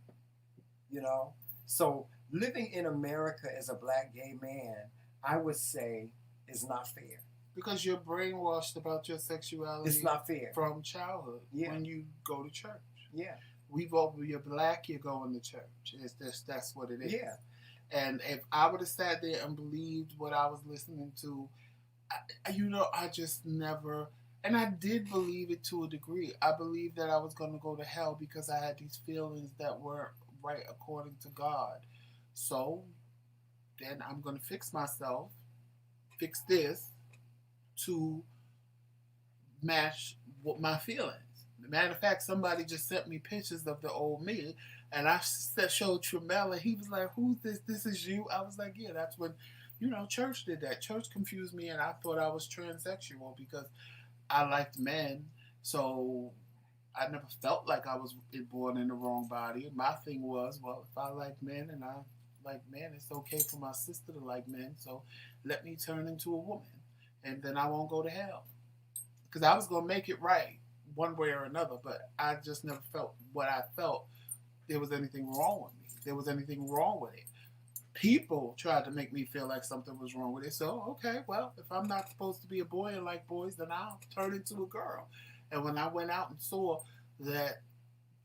You know? So living in America as a black gay man, I would say, is not fair. Because you're brainwashed about your sexuality. It's not fair. From childhood. Yeah. When you go to church. Yeah. You're black, you're going to church. That's what it is. Yeah. And if I would have sat there and believed what I was listening to, I just never... And I did believe it to a degree. I believed that I was going to go to hell because I had these feelings that weren't right according to God. So then I'm going to fix this to match my feelings. Matter of fact, somebody just sent me pictures of the old me, and I showed Tremella. He was like, "Who's this? This is you?" I was like, "Yeah, that's when, church did that. Church confused me, and I thought I was transsexual because I liked men, so I never felt like I was born in the wrong body. My thing was, well, if I like men and I like men. It's okay for my sister to like men, so let me turn into a woman, and then I won't go to hell. Because I was gonna make it right one way or another, but I just never felt what I felt. There was anything wrong with me. There was anything wrong with it. People tried to make me feel like something was wrong with it. So okay, well, if I'm not supposed to be a boy and like boys, then I'll turn into a girl. And when I went out and saw that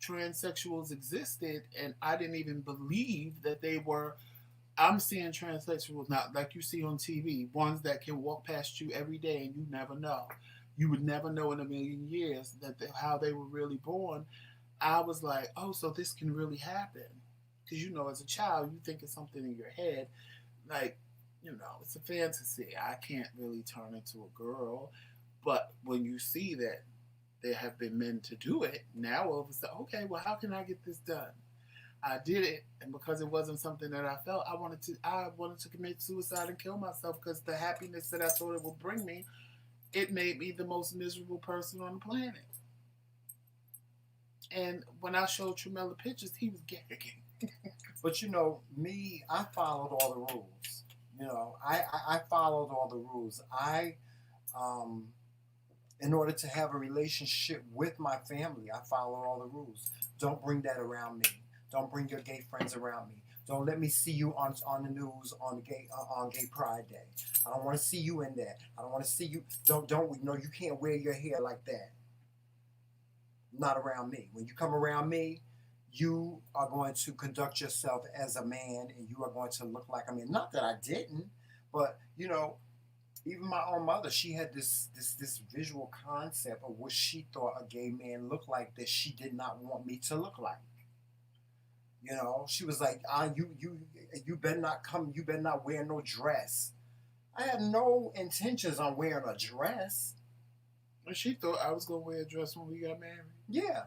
transsexuals existed, and I didn't even believe that they were. I'm seeing transsexuals now, like you see on TV, ones that can walk past you every day and you never know. You would never know in a million years how they were really born. I was like, oh, so this can really happen. Because, as a child, you think of something in your head, like, it's a fantasy. I can't really turn into a girl. But when you see that there have been men to do it, now all of a sudden, okay, well, how can I get this done? I did it, and because it wasn't something that I felt, I wanted to commit suicide and kill myself because the happiness that I thought it would bring me, it made me the most miserable person on the planet. And when I showed Tremella pictures, he was gagging. But me, I followed all the rules. I followed all the rules. Um, in order to have a relationship with my family, I followed all the rules. Don't bring that around me. Don't bring your gay friends around me. Don't let me see you on the news on Gay Pride Day. I don't want to see you in there. I don't want to see you. Don't you can't wear your hair like that. Not around me. When you come around me, you are going to conduct yourself as a man, and you are going to look like a man. Not that I didn't, but even my own mother, she had this visual concept of what she thought a gay man looked like that she did not want me to look like. She was like, you better not come, you better not wear no dress. I had no intentions on wearing a dress. And she thought I was gonna wear a dress when we got married. Yeah.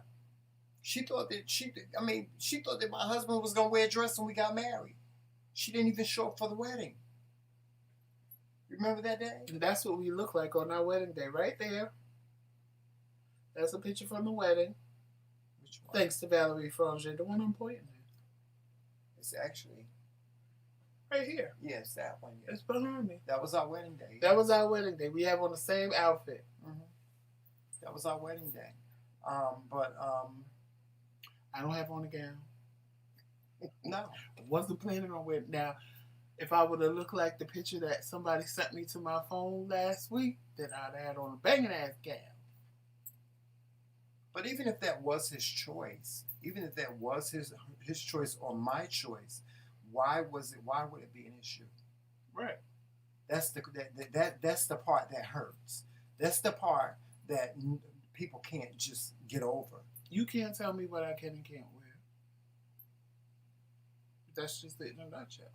She thought that my husband was gonna wear a dress when we got married. She didn't even show up for the wedding. Remember that day? And that's what we look like on our wedding day, right there. That's a picture from the wedding. Which one? Thanks to Valerie Franger, the one I'm pointing at. It's actually right here. Yes, that one. Yeah. It's behind me. That was our wedding day. That was our wedding day. We have on the same outfit. Mm-hmm. That was our wedding day. But I don't have on a gown. No. I wasn't planning on wearing. Now, if I would have looked like the picture that somebody sent me to my phone last week, then I'd have had on a banging ass gown. But even if that was his choice, even if that was his choice or my choice, why would it be an issue? Right. That's the part that hurts. That's the part that people can't just get over. You can't tell me what I can and can't wear. That's just it in a nutshell.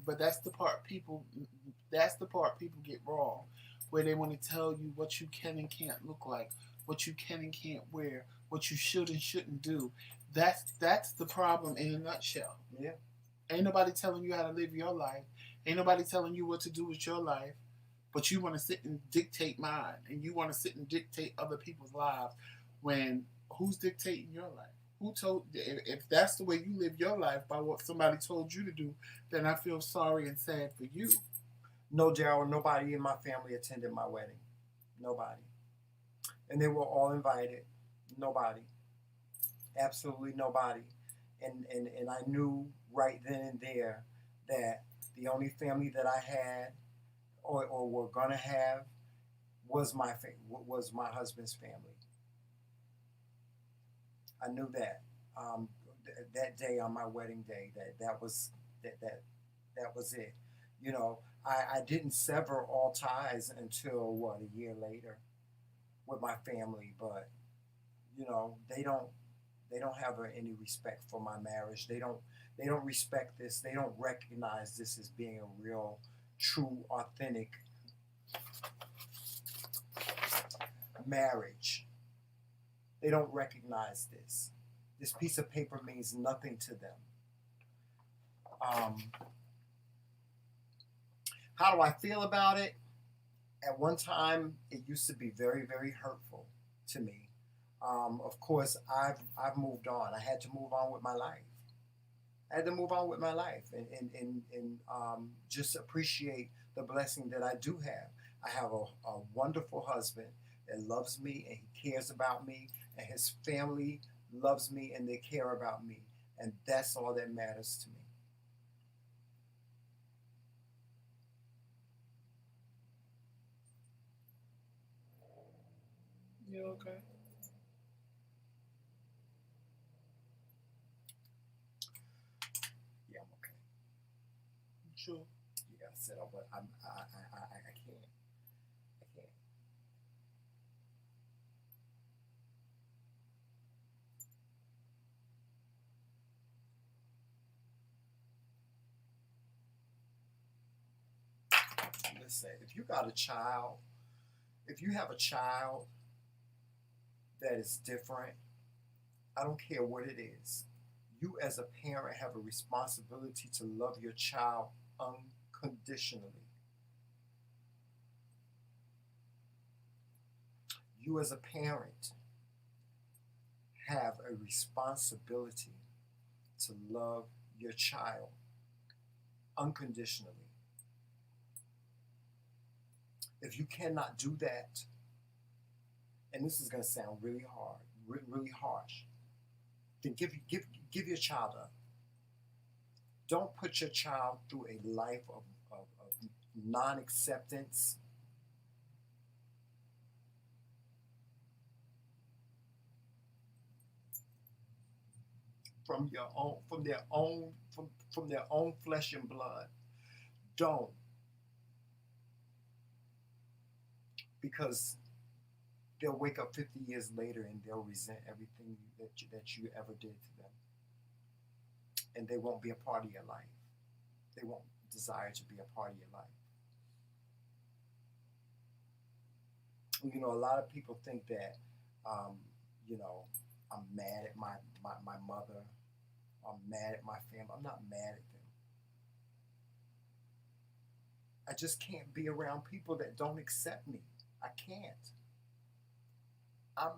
But that's the part people get wrong, where they want to tell you what you can and can't look like, what you can and can't wear, what you should and shouldn't do. That's the problem in a nutshell. Yeah. Ain't nobody telling you how to live your life. Ain't nobody telling you what to do with your life. But you want to sit and dictate mine, and you want to sit and dictate other people's lives. When who's dictating your life? Who told? If that's the way you live your life by what somebody told you to do, then I feel sorry and sad for you. No, Daryl, nobody in my family attended my wedding. Nobody. And they were all invited. Nobody. Absolutely nobody. And I knew right then and there that the only family that I had or were gonna have was my husband's family. I knew that that day on my wedding day that was it. I didn't sever all ties until a year later with my family, but they don't have any respect for my marriage. They don't respect this. They don't recognize this as being a real, true, authentic marriage. They don't recognize this. This piece of paper means nothing to them. How do I feel about it? At one time, it used to be very, very hurtful to me. Of course, I've moved on. I had to move on with my life. I had to move on with my life and just appreciate the blessing that I do have. I have a wonderful husband that loves me and he cares about me, and his family loves me and they care about me. And that's all that matters to me. You okay? Yeah, I'm okay. Sure. Yeah, I said, but I can't. I can't. Listen, if you got a child, if you have a child that is different, I don't care what it is. You, as a parent, have a responsibility to love your child unconditionally. You, as a parent, have a responsibility to love your child unconditionally. If you cannot do that, and this is going to sound really hard, really harsh, then give your child up. Don't put your child through a life of non acceptance. From their own flesh and blood. Don't, because they'll wake up 50 years later and they'll resent everything that you ever did to them, and they won't be a part of your life. They won't desire to be a part of your life. You know, a lot of people think that, um, you know, I'm mad at my mother. I'm mad at my family. I'm not mad at them. I just can't be around people that don't accept me. I can't. I'm,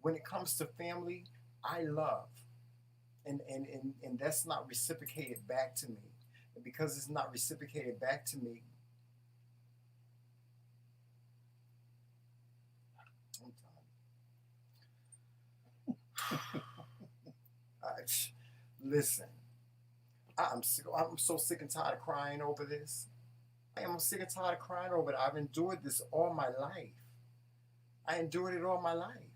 when it comes to family, I love. And that's not reciprocated back to me. And because it's not reciprocated back to me, I'm done. I, listen, I'm so sick and tired of crying over this. I am sick and tired of crying over it. I've endured this all my life. I endured it all my life.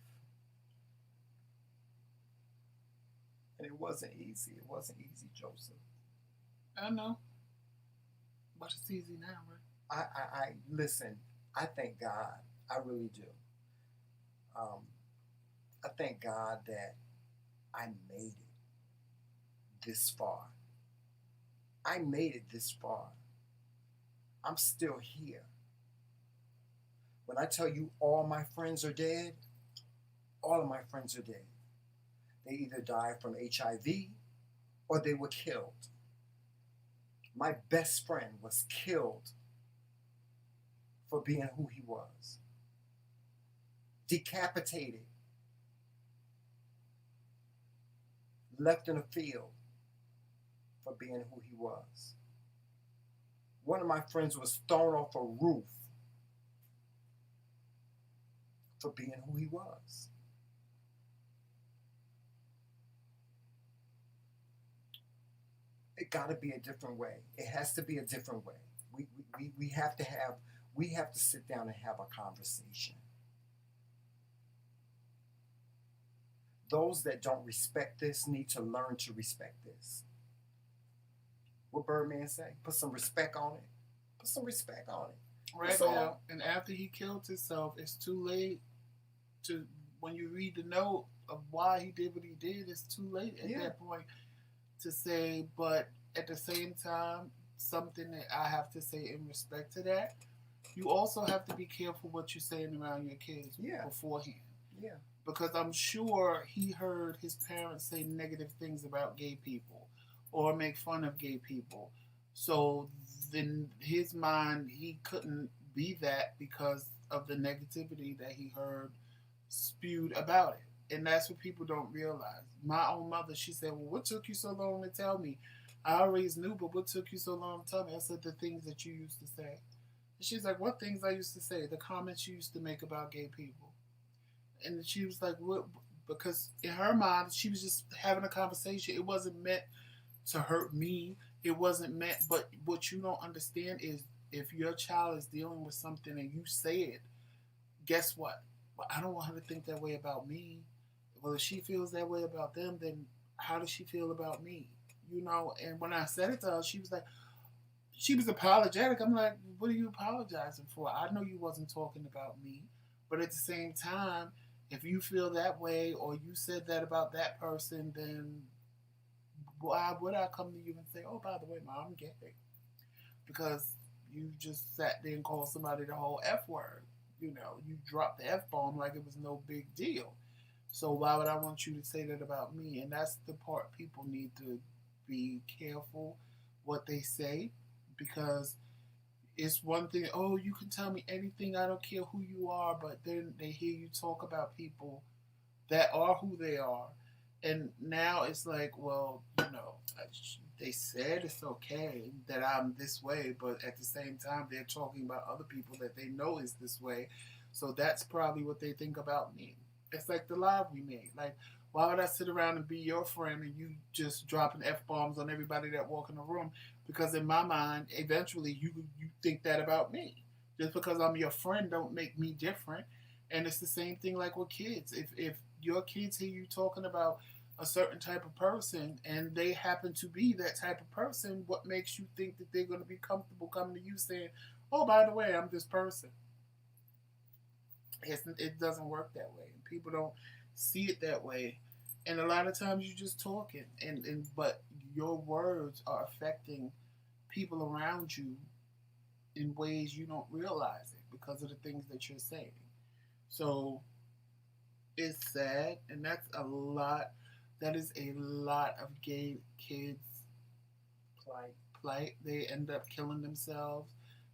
And it wasn't easy. It wasn't easy, Joseph. I know, but it's easy now, right? I listen. I thank God. I really do. Um, I thank God that I made it this far. I made it this far. I'm still here. When I tell you all my friends are dead, all of my friends are dead. They either died from HIV or they were killed. My best friend was killed for being who he was, decapitated, left in a field for being who he was. One of my friends was thrown off a roof for being who he was. It got to be a different way. It has to be a different way. We have to have, we have to sit down and have a conversation. Those that don't respect this need to learn to respect this. What Birdman say? Put some respect on it. Put some respect on it. Right now, and after he killed himself, it's too late to, when you read the note of why he did what he did, it's too late at that point to say. But at the same time, something that I have to say in respect to that, you also have to be careful what you're saying around your kids beforehand. Yeah. Because I'm sure he heard his parents say negative things about gay people or make fun of gay people. So in his mind, he couldn't be that because of the negativity that he heard spewed about it. And that's what people don't realize. My own mother, she said, well, what took you so long to tell me? I always knew, but what took you so long to tell me? I said, the things that you used to say. And she's like, what things I used to say? The comments you used to make about gay people. And she was like, what? Because in her mind, she was just having a conversation. It wasn't meant to hurt me. It wasn't meant, but what you don't understand is if your child is dealing with something and you say it, guess what? Well, I don't want her to think that way about me. Well, if she feels that way about them, then how does she feel about me? You know, and when I said it to her, she was apologetic. I'm like, what are you apologizing for? I know you wasn't talking about me. But at the same time, if you feel that way or you said that about that person, then why would I come to you and say, oh, by the way, Mom, I'm gay? Because you just sat there and called somebody the whole F word. You know, you dropped the F bomb like it was no big deal. So why would I want you to say that about me? And that's the part people need to be careful what they say, because it's one thing, oh, you can tell me anything, I don't care who you are, but then they hear you talk about people that are who they are. And now it's like, well, you know, they said it's okay that I'm this way, but at the same time, they're talking about other people that they know is this way. So that's probably what they think about me. It's like the live we made. Like, why would I sit around and be your friend and you just dropping F bombs on everybody that walk in the room? Because in my mind, eventually you think that about me. Just because I'm your friend don't make me different. And it's the same thing like with kids. If your kids hear you talking about a certain type of person and they happen to be that type of person, what makes you think that they're going to be comfortable coming to you saying, oh, by the way, I'm this person? It doesn't work that way. People don't see it that way. And a lot of times you're just talking, and but your words are affecting people around you in ways you don't realize it because of the things that you're saying. So it's sad, and that's a lot. That is a lot of gay kids plight. They end up killing themselves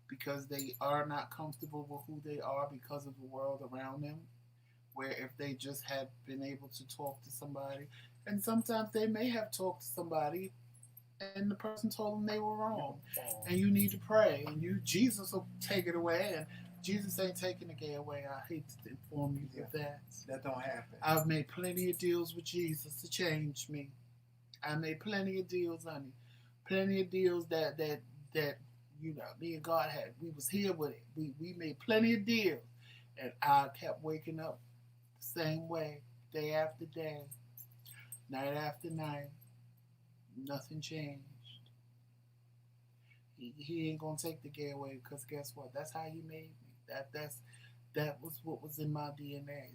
because they are not comfortable with who they are because of the world around them. Where if they just had been able to talk to somebody, and sometimes they may have talked to somebody, and the person told them they were wrong, and you need to pray, and Jesus will take it away, and Jesus ain't taking the gay away. I hate to inform you of that. That don't happen. I've made plenty of deals with Jesus to change me. I made plenty of deals, honey. Plenty of deals that you know me and God had. We was here with it. We made plenty of deals, and I kept waking up the same way, day after day, night after night. Nothing changed. He ain't gonna take the gay away because guess what? That's how he made me. That was what was in my DNA.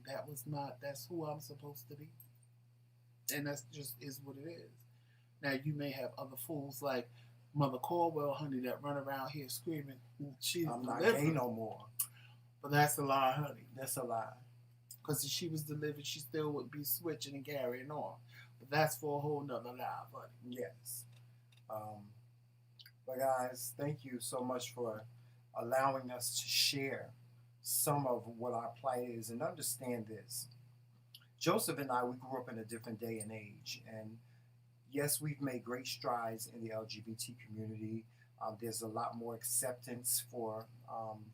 That's who I'm supposed to be. And that's just is what it is. Now you may have other fools like Mother Caldwell, honey, that run around here screaming, she's I'm not gay no more. But that's a lie, honey. That's a lie. Because if she was delivered, she still would be switching and carrying on. But that's for a whole nother lie, buddy. Yes. But guys, thank you so much for allowing us to share some of what our plight is and understand this. Joseph and I, we grew up in a different day and age, and yes, we've made great strides in the LGBT community. There's a lot more acceptance for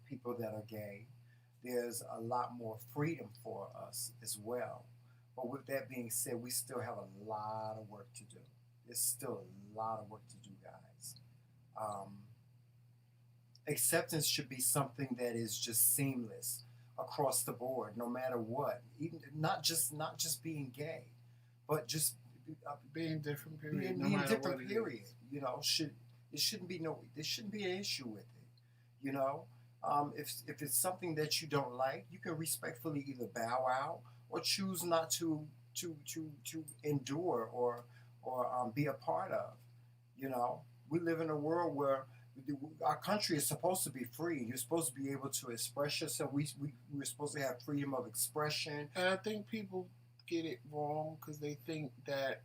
people that are gay. There's a lot more freedom for us as well. But with that being said, we still have a lot of work to do. There's still a lot of work to do, guys. Acceptance should be something that is just seamless across the board, no matter what. Even not just being gay, but just being different. Period. Being different. Period. You know, there shouldn't be an issue with it. You know, if it's something that you don't like, you can respectfully either bow out or choose not to endure or be a part of. You know, we live in a world where our country is supposed to be free. You're supposed to be able to express yourself. We're supposed to have freedom of expression. And I think people get it wrong because they think that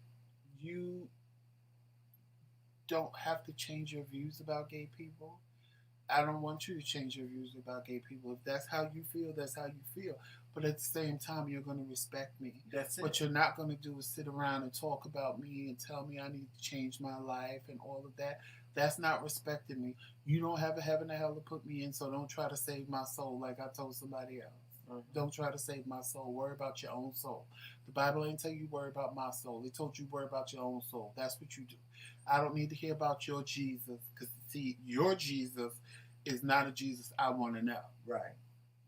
you don't have to change your views about gay people. I don't want you to change your views about gay people. If that's how you feel, that's how you feel. but at the same time, you're going to respect me. That's it. What you're not going to do is sit around and talk about me and tell me I need to change my life and all of that. That's not respecting me. You don't have a heaven or hell to put me in, so don't try to save my soul like I told somebody else. Don't try to save my soul. Worry about your own soul. The Bible ain't tell you worry about my soul. It told you worry about your own soul. That's what you do. I don't need to hear about your Jesus, because see, your Jesus is not a Jesus I want to know. Right.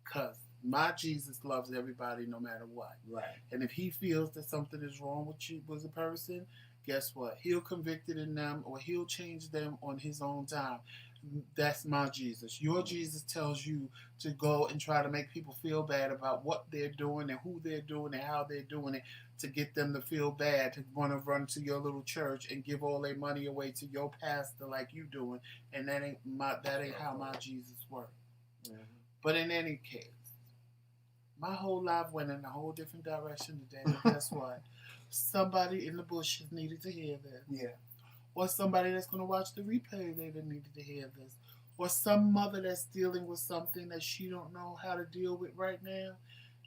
Because my Jesus loves everybody no matter what. Right. And if he feels that something is wrong with you as a person, guess what? He'll convict it in them, or he'll change them on his own time. That's my Jesus. Your Jesus tells you to go and try to make people feel bad about what they're doing and who they're doing and how they're doing it, to get them to feel bad, to want to run to your little church and give all their money away to your pastor like you doing. And that ain't how my Jesus works. Mm-hmm. But in any case, my whole life went in a whole different direction today. But guess what? Somebody in the bushes needed to hear this. Yeah. Or somebody that's going to watch the replay later needed to hear this. Or some mother that's dealing with something that she don't know how to deal with right now,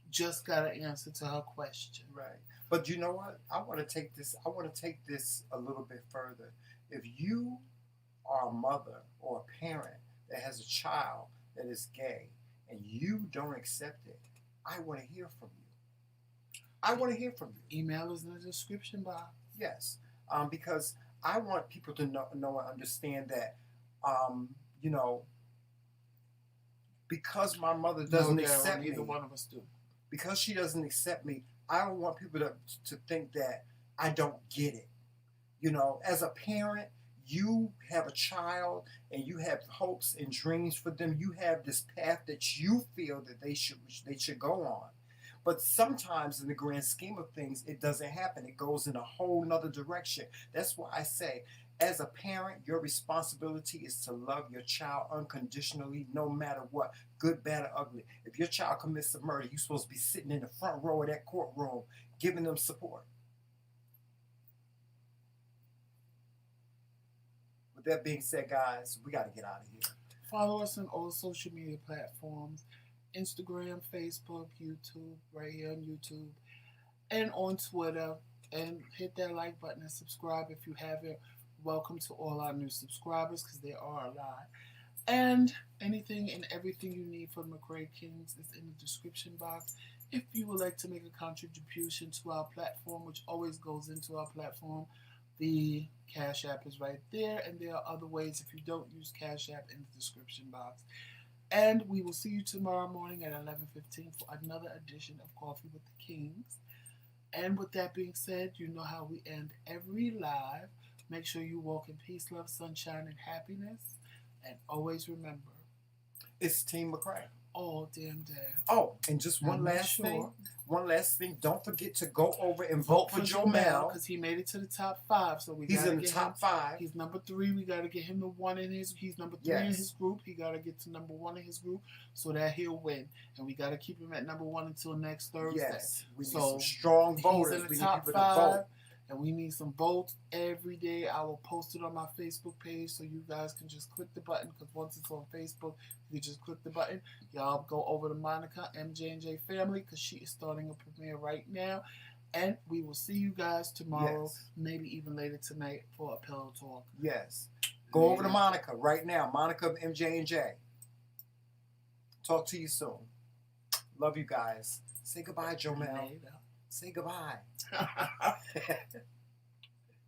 just got an answer to her question. Right. But you know what? I want to take this a little bit further. If you are a mother or a parent that has a child that is gay and you don't accept it, I want to hear from you. I want to hear from you. Email is in the description box. Yes. Because I want people to know and understand that, because my mother doesn't accept me. Neither one of us do. Because she doesn't accept me, I don't want people to think that I don't get it. As a parent, you have a child and you have hopes and dreams for them. You have this path that you feel that they should go on. But sometimes in the grand scheme of things, it doesn't happen. It goes in a whole nother direction. That's why I say, as a parent, your responsibility is to love your child unconditionally, no matter what, good, bad, or ugly. If your child commits a murder, you're supposed to be sitting in the front row of that courtroom, giving them support. With that being said, guys, we got to get out of here. Follow us on all social media platforms. Instagram, Facebook, YouTube, right here on YouTube, and on Twitter. And hit that like button and subscribe if you haven't. Welcome to all our new subscribers, because there are a lot. And anything and everything you need from McRae Kingz is in the description box. If you would like to make a contribution to our platform, which always goes into our platform, the CashApp is right there. And there are other ways if you don't use CashApp in the description box. And we will see you tomorrow morning at 11:15 for another edition of Coffee with the Kings. And with that being said, you know how we end every live. Make sure you walk in peace, love, sunshine, and happiness. And always remember, it's Team McRae. All damn day. Oh, and just one last thing. One last thing. Don't forget to go over and vote for Jomel, because he made it to the top 5. So he's in the top 5. He's number 3. We got to get him to 1 in his. He's number 3 in his group. He got to get to number 1 in his group so that he'll win. And we got to keep him at number 1 until next Thursday. Yes, we need some strong voters. He's in the top 5. And we need some votes every day. I will post it on my Facebook page so you guys can just click the button, because once it's on Facebook, you just click the button. Y'all go over to Monica, MJ&J family, because she is starting a premiere right now. And we will see you guys tomorrow, maybe even later tonight, for a pillow talk. Yes. Go over to Monica right now. Monica of MJ&J. Talk to you soon. Love you guys. Say goodbye, Jomel. Say goodbye.